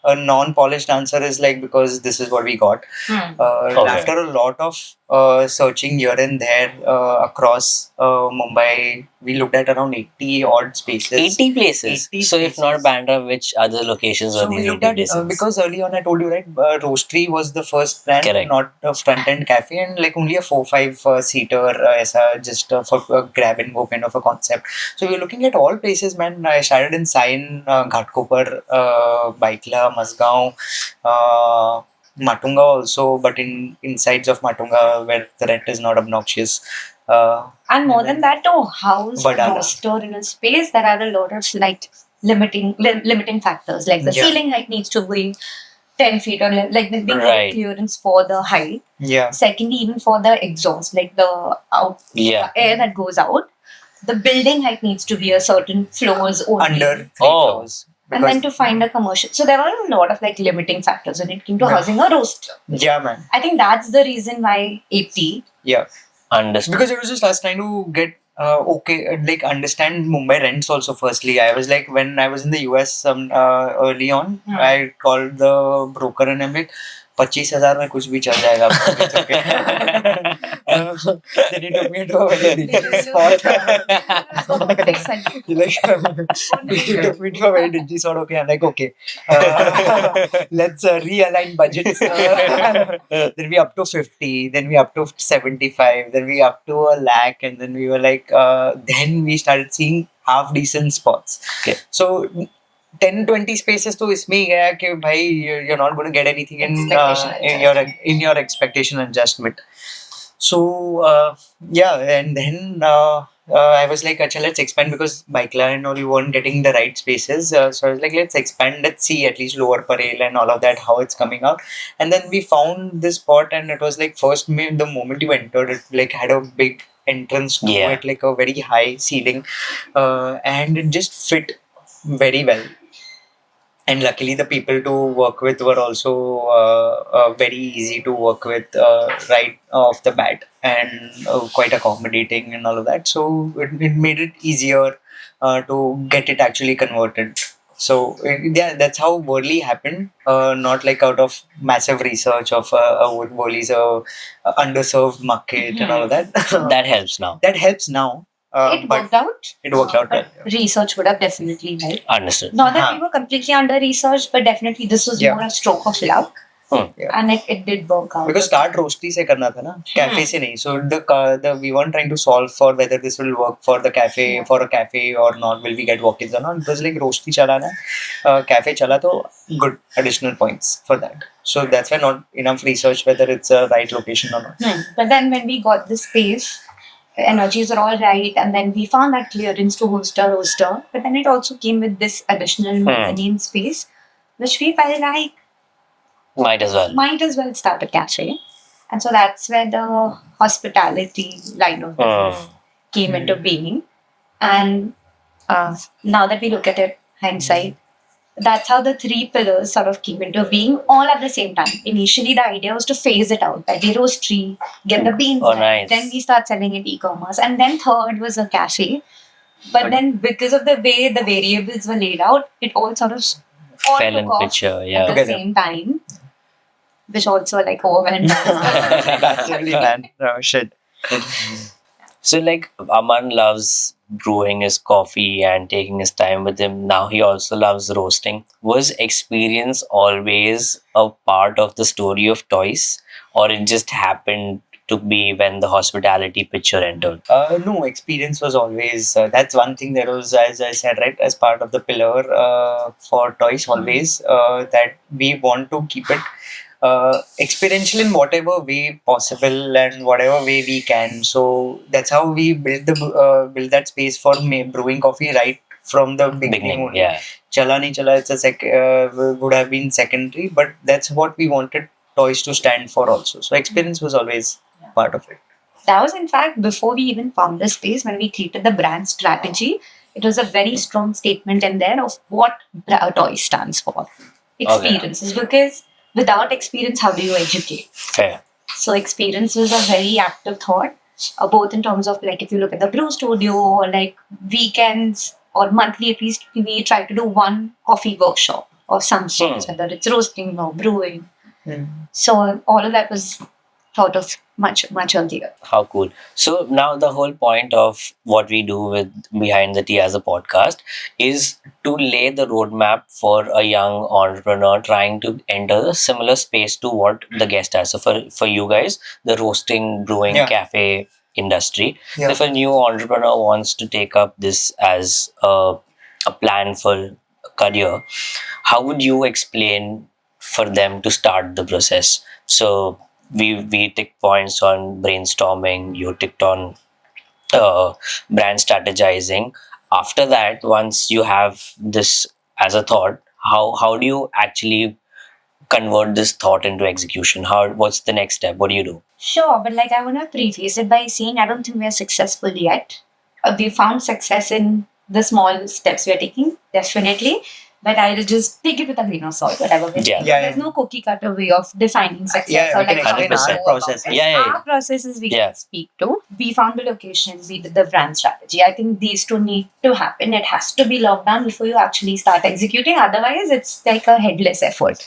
a non-polished answer is like because this is what we got. After a lot of searching here and there across Mumbai, we looked at around 80 odd spaces. 80 places. 80 so if not Bandra, which other locations were these 80 places? Because early on I told you, right, Roastery was the first brand. Correct. Not a front-end cafe, and like only a 4-5 seater just for a grab and go kind of a concept. So we were looking at all places, man. I started in Sain, Ghatkopar, Baikla, Masgaon, Matunga also, but in insides of Matunga where the rent is not obnoxious. And more than that, to house a roaster in a space, there are a lot of like limiting factors. Like the ceiling height needs to be 10 feet, or like the big clearance for the height. Yeah. Secondly, even for the exhaust, like the air that goes out, the building height needs to be a certain floors only. Under 3 floors. And then to find a commercial. So there are a lot of like limiting factors when it came to housing a roaster. Yeah, man. I think that's the reason why Ep2. Yeah. Understood. Because it was just us trying to get like understand Mumbai rents also. Firstly, I was like, when I was in the US early on, I called the broker and I'm like, 25,000 में कुछ भी चल जाएगा. Then he took me to a very dingy spot. He took me to a very dingy spot. Okay, I'm like, okay, let's realign budgets. Then we up to 50, then we up to 75, then we up to a lakh, and then we were like, then we started seeing half decent spots. Okay. So 10-20 spaces to इसमें ही गया कि भाई you're not going to get anything in your expectation adjustment. So and then I was like, "Acha, let's expand," because by client or you weren't getting the right spaces. So I was like, let's expand, let's see at least lower parel and all of that, how it's coming out. And then we found this spot, and it was like the moment you entered, it like had a big entrance to it, like a very high ceiling, and it just fit very well. And luckily, the people to work with were also very easy to work with right off the bat, and quite accommodating and all of that. So it made it easier to get it actually converted. So yeah, that's how Worli happened. Not like out of massive research of Worli is a underserved market and all of that. That helps now. That helps now. It worked out. It worked out well. Research would have definitely helped. Understood. Not that we were completely under research, but definitely this was more a stroke of luck. And it did work out. Because start roastery से करना था ना, cafe से नहीं. So the we weren't trying to solve for whether this will work for the cafe, for a cafe or not. Will we get walk-ins or not? It was like roastery चला ना, cafe चला तो good additional points for that. So that's why not enough research whether it's a right location or not. But then when we got the space, the energies are all right, and then we found that clearance to host a roaster. But then it also came with this additional mezzanine space, which we felt like might as well start a cafe. And so that's where the hospitality line of business came into being. And now that we look at it, hindsight, that's how the three pillars sort of came into being all at the same time. Initially, the idea was to phase it out. Like we roast tree, get the beans, nice. Then we start selling it e-commerce. And then third was a cafe. But then because of the way the variables were laid out, it all sort of fell in picture at the same time. Which also like overwhelmed. That's really man. Oh shit. So like Aman loves brewing his coffee and taking his time with him. Now he also loves roasting. Was experience always a part of the story of Toise, or it just happened to be when the hospitality picture entered? No, experience was always that's one thing that was, as I said, right, as part of the pillar for Toise always, that we want to keep it experiential in whatever way possible and whatever way we can. So that's how we build that space for brewing coffee right from the beginning. Yeah. Chala nahi chala, it's would have been secondary, but that's what we wanted Toise to stand for also. So experience was always part of it. That was in fact before we even found the space, when we created the brand strategy. It was a very strong statement in there of what Toise stands for. Experiences, because without experience, how do you educate? Fair. So experience was a very active thought, both in terms of like if you look at the brew studio or like weekends or monthly at least, we try to do one coffee workshop of some sort, whether it's roasting or brewing. So all of that was thought of much earlier. How cool. So now the whole point of what we do with Behind the Tea as a podcast is to lay the roadmap for a young entrepreneur trying to enter a similar space to what the guest has. So for you guys, the roasting, brewing, cafe industry. So if a new entrepreneur wants to take up this as a plan for a career, how would you explain for them to start the process? So we tick points on brainstorming, you ticked on brand strategizing. After that, once you have this as a thought, how do you actually convert this thought into execution? What's the next step? What do you do? Sure, but like I want to preface it by saying I don't think we are successful yet. We found success in the small steps we are taking, definitely. But I'll just take it with a grain of salt, whatever we do. There's no cookie cutter way of defining success or like how we our process. Our processes we can speak to. We found the location, we did the brand strategy. I think these two need to happen. It has to be locked down before you actually start executing. Otherwise, it's like a headless effort.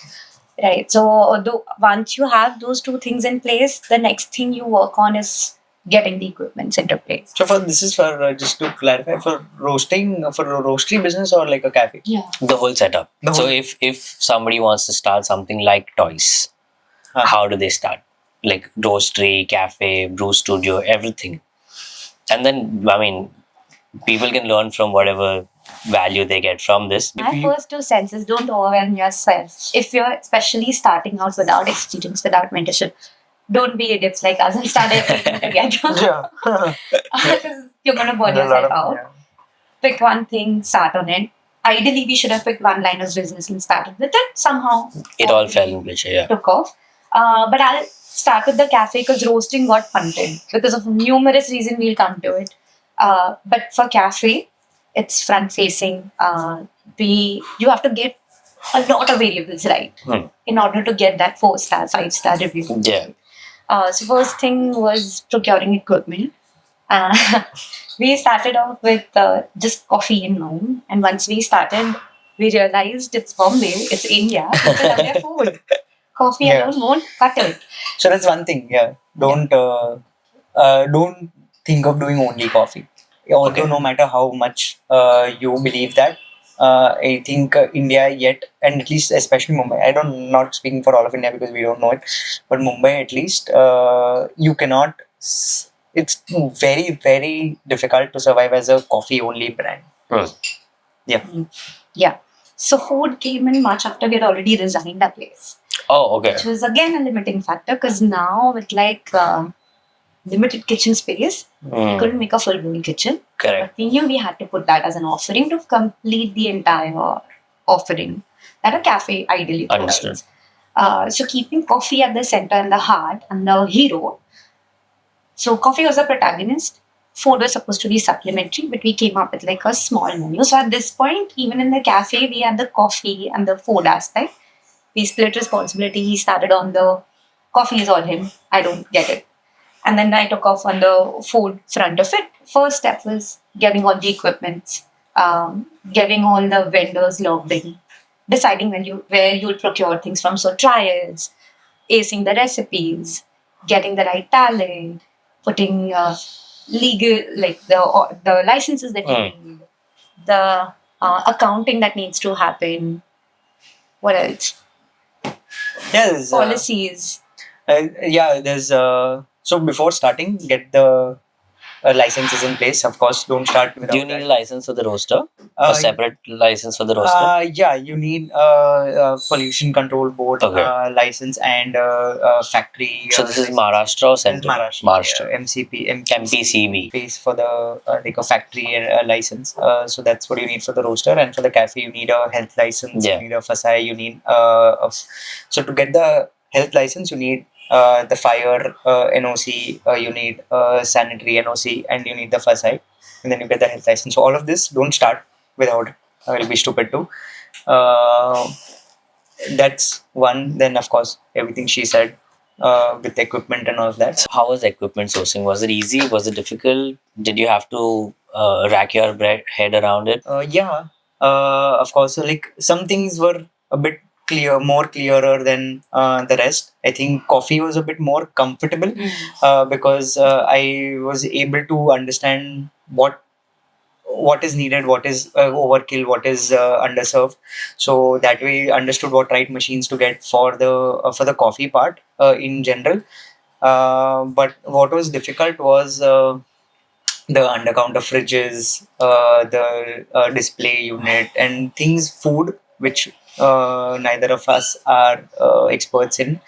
Right. So once you have those two things in place, the next thing you work on is getting the equipments into place. So for this is for just to clarify, for roasting, for a roastery business or like a cafe? Yeah. The whole setup. The So whole- if somebody wants to start something like Toise, how do they start? Like roastery, cafe, brew studio, everything. And then, I mean, people can learn from whatever value they get from this. My first two senses, don't overwhelm yourself. If you're especially starting out without experience, without mentorship, don't be idiots like us and start everything together. Yeah. Because you're going to burn There's a lot yourself of- out. yeah. Pick one thing, start on it. Ideally, we should have picked one line of business and started with it. Somehow, It all fell in place, yeah. took off. But I'll start with the cafe because roasting got punted because of numerous reasons. We'll come to it. But for cafe, it's front facing. You have to get a lot of variables right in order to get that 4-star, 5-star review. Yeah. So first thing was procuring equipment. We started off with just coffee in mind, and once we started, we realized it's Bombay, it's India, people love their food. Coffee Yeah. alone won't cut it. So that's one thing. Yeah. Don't think of doing only coffee. Although Okay. no matter how much you believe that, I think India yet, and at least especially Mumbai. I don't not speaking for all of India because we don't know it, but Mumbai at least you cannot. It's very very difficult to survive as a coffee only brand. Yeah. So food came in much after we had already resigned our place, Oh, okay. which was again a limiting factor because now with like limited kitchen space, we couldn't make a full blown kitchen. Correct. But we knew we had to put that as an offering to complete the entire offering that a cafe ideally provides. Understood. So keeping coffee at the center and the heart and the hero. So coffee was a protagonist. Food was supposed to be supplementary, but we came up with like a small menu. So at this point, even in the cafe, we had the coffee and the food aspect. We split responsibility. He started on the coffee is all him. I don't get it. And then I took off on the food front of it. First step was getting all the equipment, getting all the vendors logged in, deciding where you'll procure things from. So trials, acing the recipes, getting the right talent, putting legal like the licenses that you need, the accounting that needs to happen. What else? Yeah, there's, Policies. there's so before starting, get the licenses in place. Of course, don't start without Do you need a that. license for the roaster? Uh, A separate license for the roaster? Yeah, you need pollution control board Okay. license and factory. So this is license. Maharashtra or This is Central? Maharashtra. MCP, MPCB. pays for the like a factory license. So that's what you need for the roaster, and for the cafe you need a health license. Yeah. You need a FSI. You need so to get the health license you need the fire NOC. You need sanitary NOC, and you need the FSI, and then you get the health license. So all of this don't start without. It'll be stupid too. That's one. Then of course everything she said with the equipment and all of that. How was equipment sourcing? Was it easy? Was it difficult? Did you have to rack your head around it? Yeah, of course. So like some things were a bit more clearer than the rest. I think coffee was a bit more comfortable because I was able to understand what is needed, what is overkill, what is underserved. So that way, understood what right machines to get for the coffee part in general. But what was difficult was the undercounter fridges, the display unit, and things food which neither of us are experts in.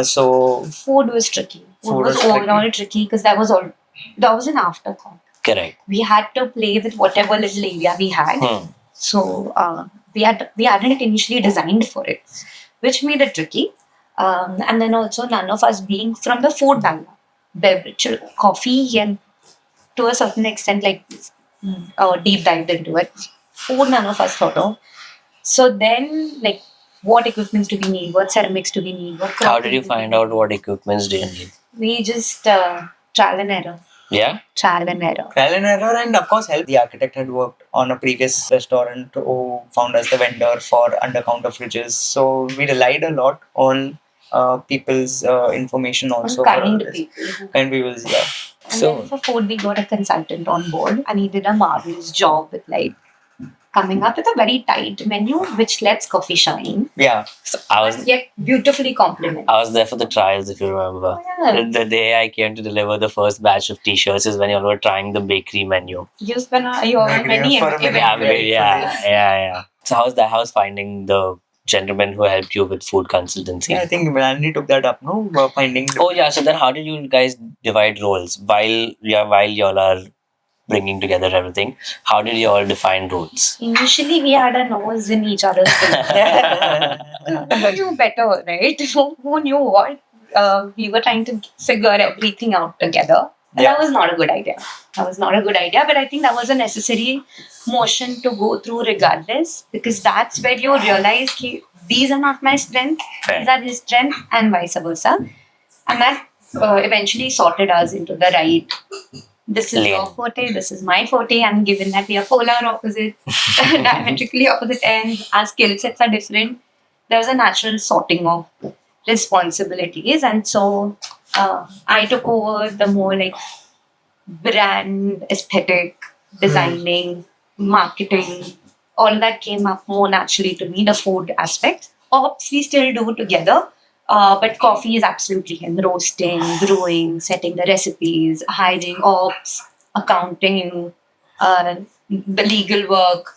So Food was tricky. Food Food was was tricky. overall tricky because that was an afterthought. Correct. We had to play with whatever little area we had. So we hadn't initially designed for it, which made it tricky. And then also none of us being from the food background, beverage, coffee, and to a certain extent like deep dived into it. Food none of us thought of. So then like what equipments do we need? What ceramics do we need? What How did you crockery do we find need? out what equipments do you need? We just trial and error. Yeah. Trial and error. Trial and error, and of course, help. The architect had worked on a previous restaurant who found us the vendor for under counter fridges. So we relied a lot on people's information also. Kind people. And we was, yeah. And then for food, we got a consultant on board, and he did a marvelous job with like coming up with a very tight menu which lets coffee shine. Yeah. So I was Yet beautifully complemented. I was there for the trials, if you remember. Oh, yeah. The day I came to deliver the first batch of t-shirts is when you were trying the bakery menu. You spent your many for a minute. Yeah. So how's finding the gentleman who helped you with food consultancy? Yeah, I think Melanie took that up, no? Finding. Oh yeah, so then how did you guys divide roles while y'all are bringing together everything? How did you all define roles? Initially, we had a nose in each other's Who knew better, right? Who knew what? We were trying to figure everything out together. And Yeah. that was not a good idea. But I think that was a necessary motion to go through regardless, because that's where you realize these are not my strengths, Fair. these are his strengths, and vice versa. And that eventually sorted us into the right. This is your forte, this is my forte, and given that we are polar opposites, diametrically opposite ends, our skill sets are different, there's a natural sorting of responsibilities. And so I took over the more like brand, aesthetic, designing, marketing, all that came up more naturally to me, the food aspect. Ops we still do together. But coffee is absolutely him. Roasting, brewing, setting the recipes, hiring ops, accounting, the legal work.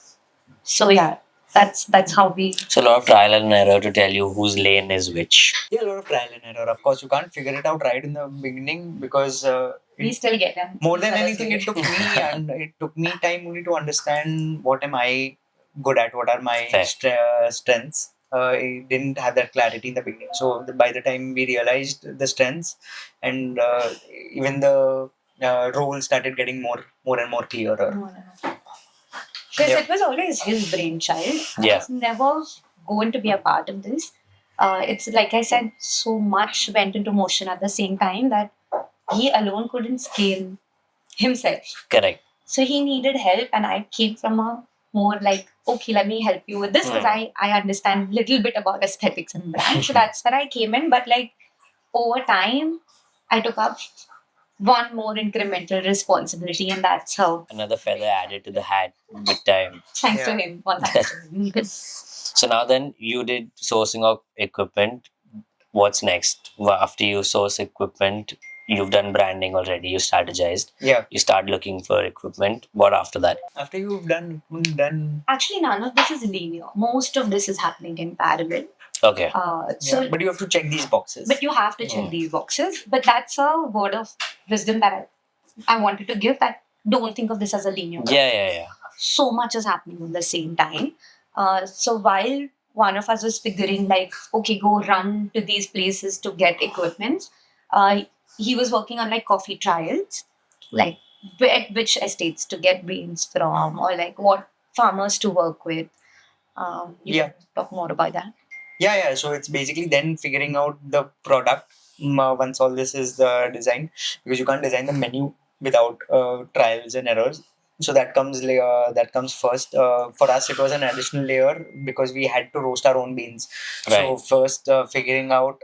So yeah, that's how we. So a lot of trial and error to tell you whose lane is which. Yeah, a lot of trial and error. Of course, you can't figure it out right in the beginning because We still get them. more than anything, it took me and it took me time only to understand what am I good at, what are my strengths. I didn't have that clarity in the beginning. So by the time we realized the strengths, and even the role started getting more and more clearer. Because it was always his brainchild. Yeah. I was never going to be a part of this. It's like I said, so much went into motion at the same time that he alone couldn't scale himself. Correct. So he needed help, and I came from a more like, okay, let me help you with this because I understand a little bit about aesthetics and brand. So that's where I came in. But like over time, I took up one more incremental responsibility, and that's how. Another feather added to the hat with time. Thanks to him. All thanks to him. So now then you did sourcing of equipment. What's next? After you source equipment, you've done branding already, you strategized. Yeah. You start looking for equipment. What after that? After you've done. Actually, none of this is linear. Most of this is happening in parallel. Okay. So, But you have to check these boxes. But you have to check these boxes. But that's a word of wisdom that I wanted to give, that don't think of this as a linear. Yeah. So much is happening at the same time. So while one of us was figuring like, okay, go run to these places to get equipment, he was working on like coffee trials, like at which estates to get beans from, or like what farmers to work with. You can talk more about that. Yeah. So it's basically then figuring out the product once all this is designed, because you can't design the menu without trials and errors. So that comes first. For us, it was an additional layer because we had to roast our own beans. Right. So first, figuring out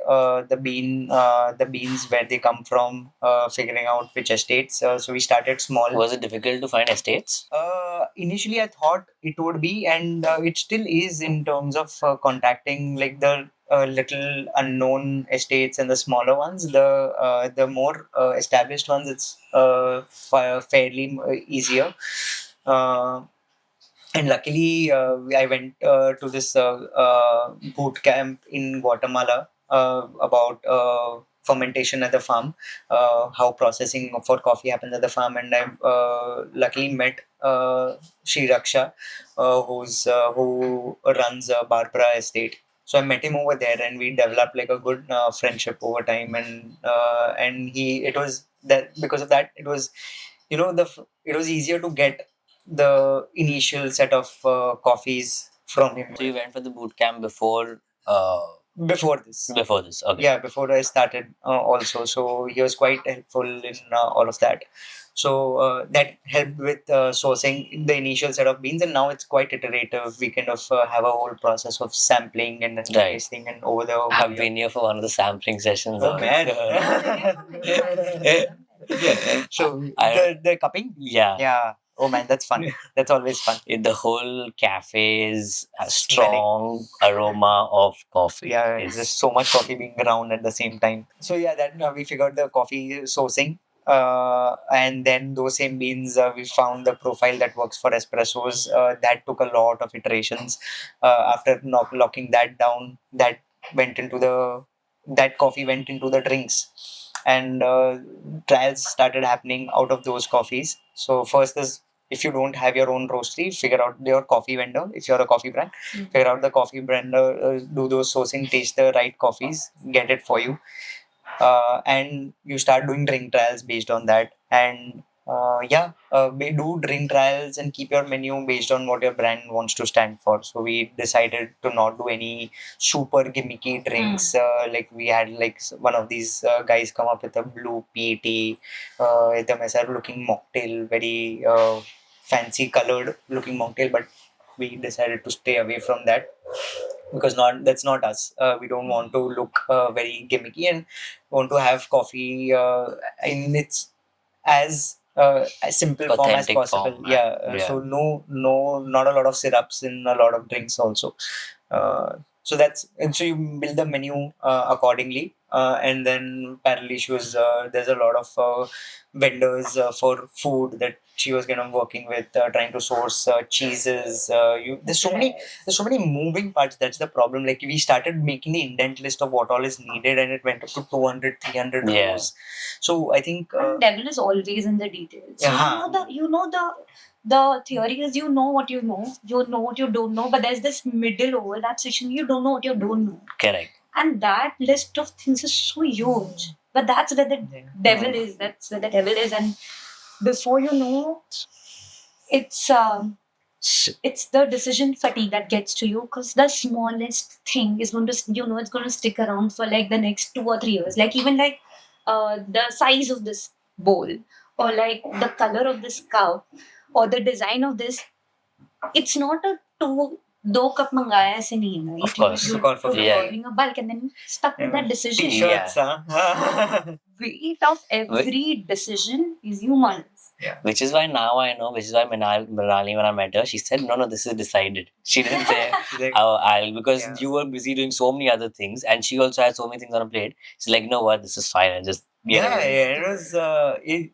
the beans where they come from, figuring out which estates. So we started small. Was it difficult to find estates? Initially, I thought it would be, and it still is in terms of contacting like the little unknown estates and the smaller ones. The more established ones, it's fairly easier. And luckily, I went to this boot camp in Guatemala about fermentation at the farm, how processing for coffee happens at the farm, and I luckily met Sri Raksha, who runs Barbara Estate. So I met him over there, and we developed like a good friendship over time, and it was that because of that it was, it was easier to get the initial set of coffees from him. So you went for the boot camp before before this. Before this, okay. Yeah, before I started also. So he was quite helpful in all of that. So that helped with sourcing the initial set of beans, and now it's quite iterative. We kind of have a whole process of sampling and then Right. tasting, and over the. I've been here for one of the sampling sessions. Oh man! So the cupping. Yeah. Oh man, that's fun. That's always fun. The whole cafe is a strong aroma of coffee. Yeah, there's so much coffee being around at the same time. So yeah, that we figured the coffee sourcing. And then those same beans, we found the profile that works for espressos. That took a lot of iterations. After locking that down, that coffee went into the drinks, and trials started happening out of those coffees. So first is, if you don't have your own roastery, figure out your coffee vendor. If you're a coffee brand, figure out the coffee vendor, do those sourcing, taste the right coffees, get it for you, and you start doing drink trials based on that. And do drink trials and keep your menu based on what your brand wants to stand for. So we decided to not do any super gimmicky drinks. Like we had like one of these guys come up with a blue PET, the messiah looking mocktail, very fancy colored looking mocktail, but we decided to stay away from that because that's not us. We don't want to look very gimmicky, and want to have coffee in its as simple form as Authentic possible. form, Yeah. So no, not a lot of syrups in a lot of drinks also. So you build the menu accordingly, and then parallel issues. There's a lot of vendors for food that she was kind of working with, trying to source cheeses. There's so many moving parts. That's the problem. Like we started making the indent list of what all is needed, and it went up to 200, 300 Yeah. rows. So I think devil is always in the details. Yeah. You know the theory is you know what you know what you don't know, but there's this middle overlap section. You don't know what you don't know. Correct. And that list of things is so huge. But that's where the devil is. That's where the devil is. And before you know, it's the decision fatigue that gets to you, because the smallest thing is going to it's going to stick around for like the next 2 or 3 years. Like even like the size of this bowl, or like the color of this cup, or the design of this. It's not a दो cup mangaya ऐसे नहीं है, right? Of course. You're ordering a bulk and then stuck with that decision. T-shirts, Weight of every decision is humongous. Which is why now I know, which is why Mrinalini, when I met her, she said, no, this is decided. She didn't say, because you were busy doing so many other things, and she also had so many things on her plate. She's like, you know what, this is fine. I just it was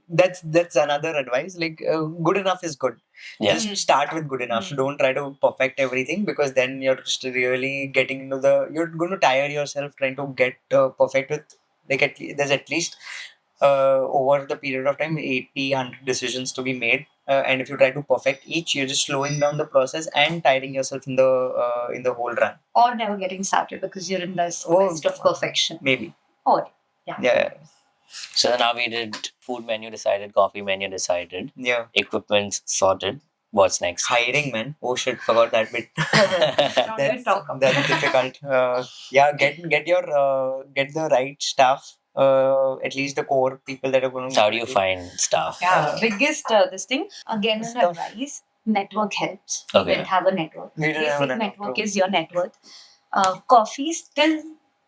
that's another advice. Like good enough is good. Yeah. Just start with good enough. Don't try to perfect everything, because then you're just really getting into you're going to tire yourself trying to get perfect with, like, there's at least over the period of time 80-100 decisions to be made, and if you try to perfect each, you're just slowing down the process and tiring yourself in the whole run, or never getting started because you're in this quest of perfection, maybe. Or So now we did food menu decided, coffee menu decided, equipment sorted. What's next? Hiring, man. Oh shit, forgot that bit. That's difficult. Get the right staff. At least the core people that are going to. How do you find staff? Biggest this thing again, an advice. Network helps. Okay. Have a network. We didn't have a Network is your net worth. Coffee still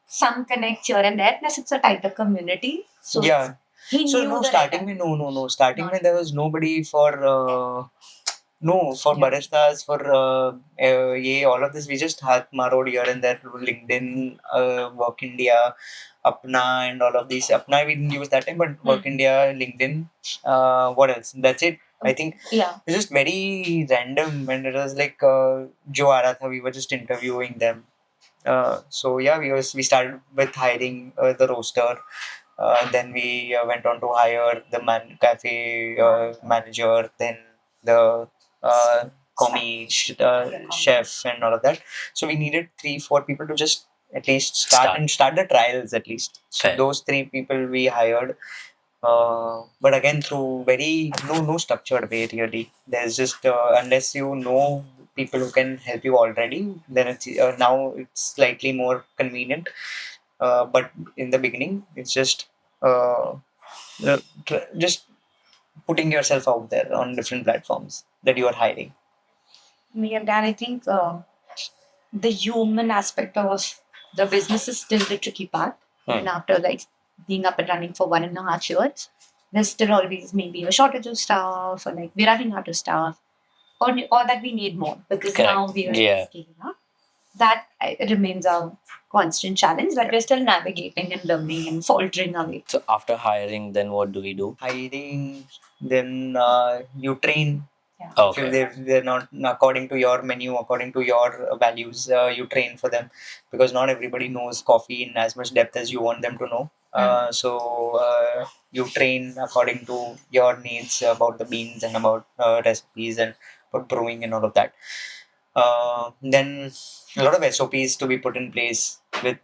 some connects here and there. Plus, it's a tighter community. So starting में starting में there was nobody for baristas, for all of this. We just had marod here and there, LinkedIn, Work India, Apna, and all of these. Apna we didn't use that time, but Work India, LinkedIn, what else? That's it. I think it's just very random, and it was like Jo aa raha tha, we were just interviewing them. We started with hiring the roaster. Then we went on to hire the cafe manager, then the commie chef, and all of that. So we needed 3-4 people to just at least start the trials at least. So those 3 people we hired. But again, through very no structured way really. There's just unless you know people who can help you already, then it's now it's slightly more convenient. But in the beginning, it's uh, just putting yourself out there on different platforms that you are hiring. Me and Dan, I think the human aspect of the business is still the tricky part. And after like being up and running for 1.5 years, there's still always maybe a shortage of staff, or like we're running out of staff, or that we need more because Correct. now we are Yeah. scaling up. That remains a constant challenge that we're still navigating and learning and faltering away. So after hiring, then what do we do? Hiring, then you train. Yeah. If Okay. they're not according to your menu, according to your values, you train for them, because not everybody knows coffee in as much depth as you want them to know. So you train according to your needs about the beans and about recipes and about brewing and all of that. Then a lot of SOPs to be put in place with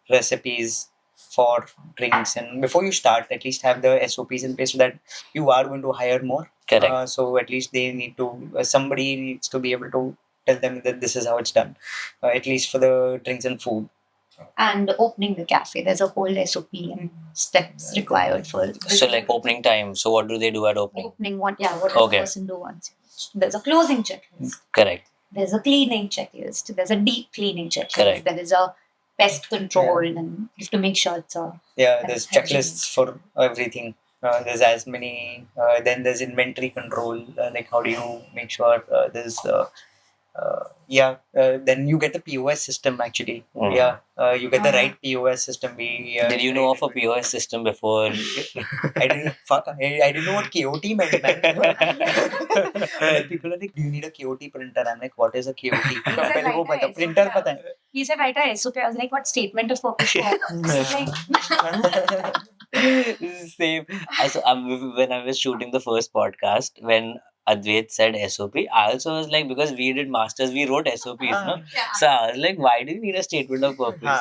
recipes for drinks, and before you start, at least have the SOPs in place so that you are going to hire more. Correct. So at least they need to somebody needs to be able to tell them that this is how it's done, at least for the drinks and food. And opening the cafe, there's a whole SOP and steps required for So like opening time. So what do they do at opening? opening. What does the Okay. person do once? There's a closing checklist. Correct. There's a cleaning checklist. There's a deep cleaning checklist. Correct. There is a pest control, and you have to make sure it's a There's checklists for everything. There's as many. Then there's inventory control. Like how do you make sure there's then you get the POS system actually. You get the right POS system. Did you know of a POS system before? I didn't know what KOT meant, man. Like, people are like, do you need a KOT printer? I'm like, what is a KOT? पहले वो बता, printer पता है. He said, write a SOP. I was like, what statement of purpose? He's like, Same. When I was shooting the first podcast, when Advait said SOP, I also was like, because we did masters, we wrote SOPs, no? yeah. So I was like, why do you need a statement of purpose?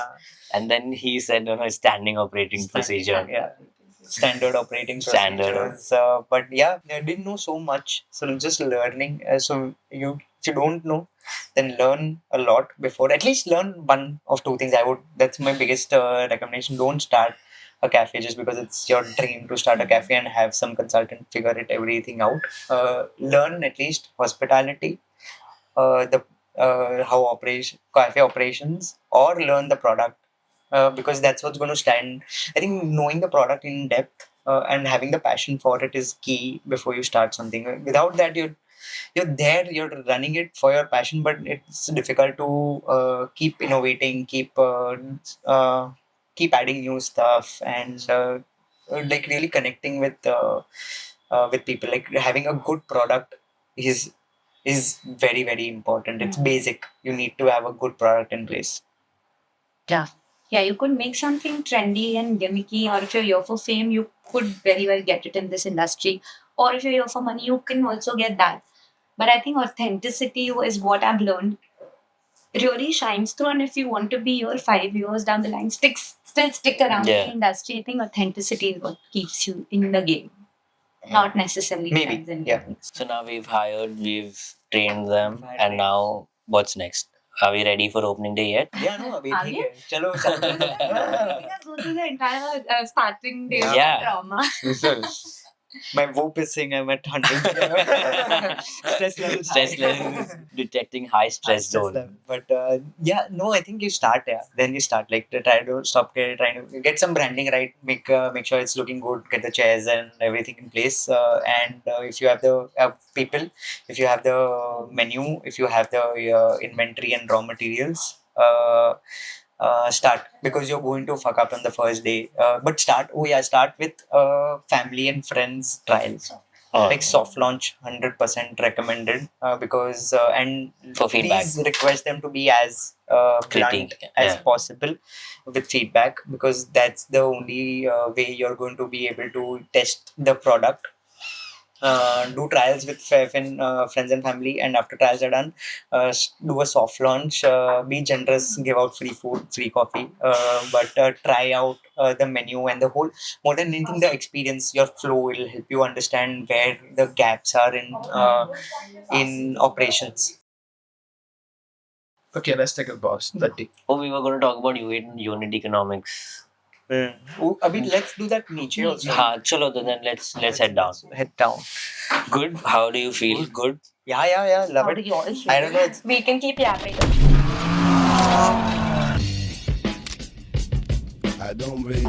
And then he said, no, standing operating procedure. Yeah. Standard operating Standard. procedures. But yeah, I didn't know so much. So I'm just learning. So if you don't know, then learn a lot before. At least learn one of two things. That's my biggest recommendation. Don't start a cafe just because it's your dream to start a cafe and have some consultant figure everything out. Learn at least hospitality, the how cafe operations, or learn the product, because that's what's going to stand. I think knowing the product in depth and having the passion for it is key before you start something. Without that, you're running it for your passion, but it's difficult to keep innovating, keep adding new stuff, and like really connecting with people. Like having a good product is very, very important. It's basic. You need to have a good product in place. Yeah, you could make something trendy and gimmicky, or if you're here for fame, you could very well get it in this industry. Or if you're here for money, you can also get that. But I think authenticity is what I've learned. It really shines through, and if you want to be here 5 years down the line, still stick around in the industry. I think authenticity is what keeps you in the game, not necessarily Maybe. trends and Yeah. gimmicks. So now we've hired, we've trained them, and now what's next? Are we ready for opening day yet? Yeah, no, अभी Are ठीक we? है. चलो चलो. Go through the entire starting day of Yeah. drama. My VOP is saying I'm at 100. Stress level. Stress level, detecting high stress zone. But I think you start. Yeah, then you start like to try to trying to get some branding right. Make sure it's looking good. Get the chairs and everything in place. And if you have the people, if you have the menu, if you have the inventory and raw materials. Start, because you're going to fuck up on the first day. But start with family and friends trials. Like soft launch, 100% recommended, because and For feedback. please request them to be as blunt Critique, as yeah. possible with feedback, because that's the only way you're going to be able to test the product. Do trials with friends and family, and after trials are done, do a soft launch. Be generous, give out free food, free coffee, but try out the menu and the whole. More than anything, the experience, your flow will help you understand where the gaps are in operations. Okay, let's take a pause. Oh, we were going to talk about unit economics. Let's do that niche also. हाँ चलो तो then let's head down. Head down. Good. How do you feel? Good. Yeah. Love How it. do you all feel? I don't know. We can keep yapping. I don't really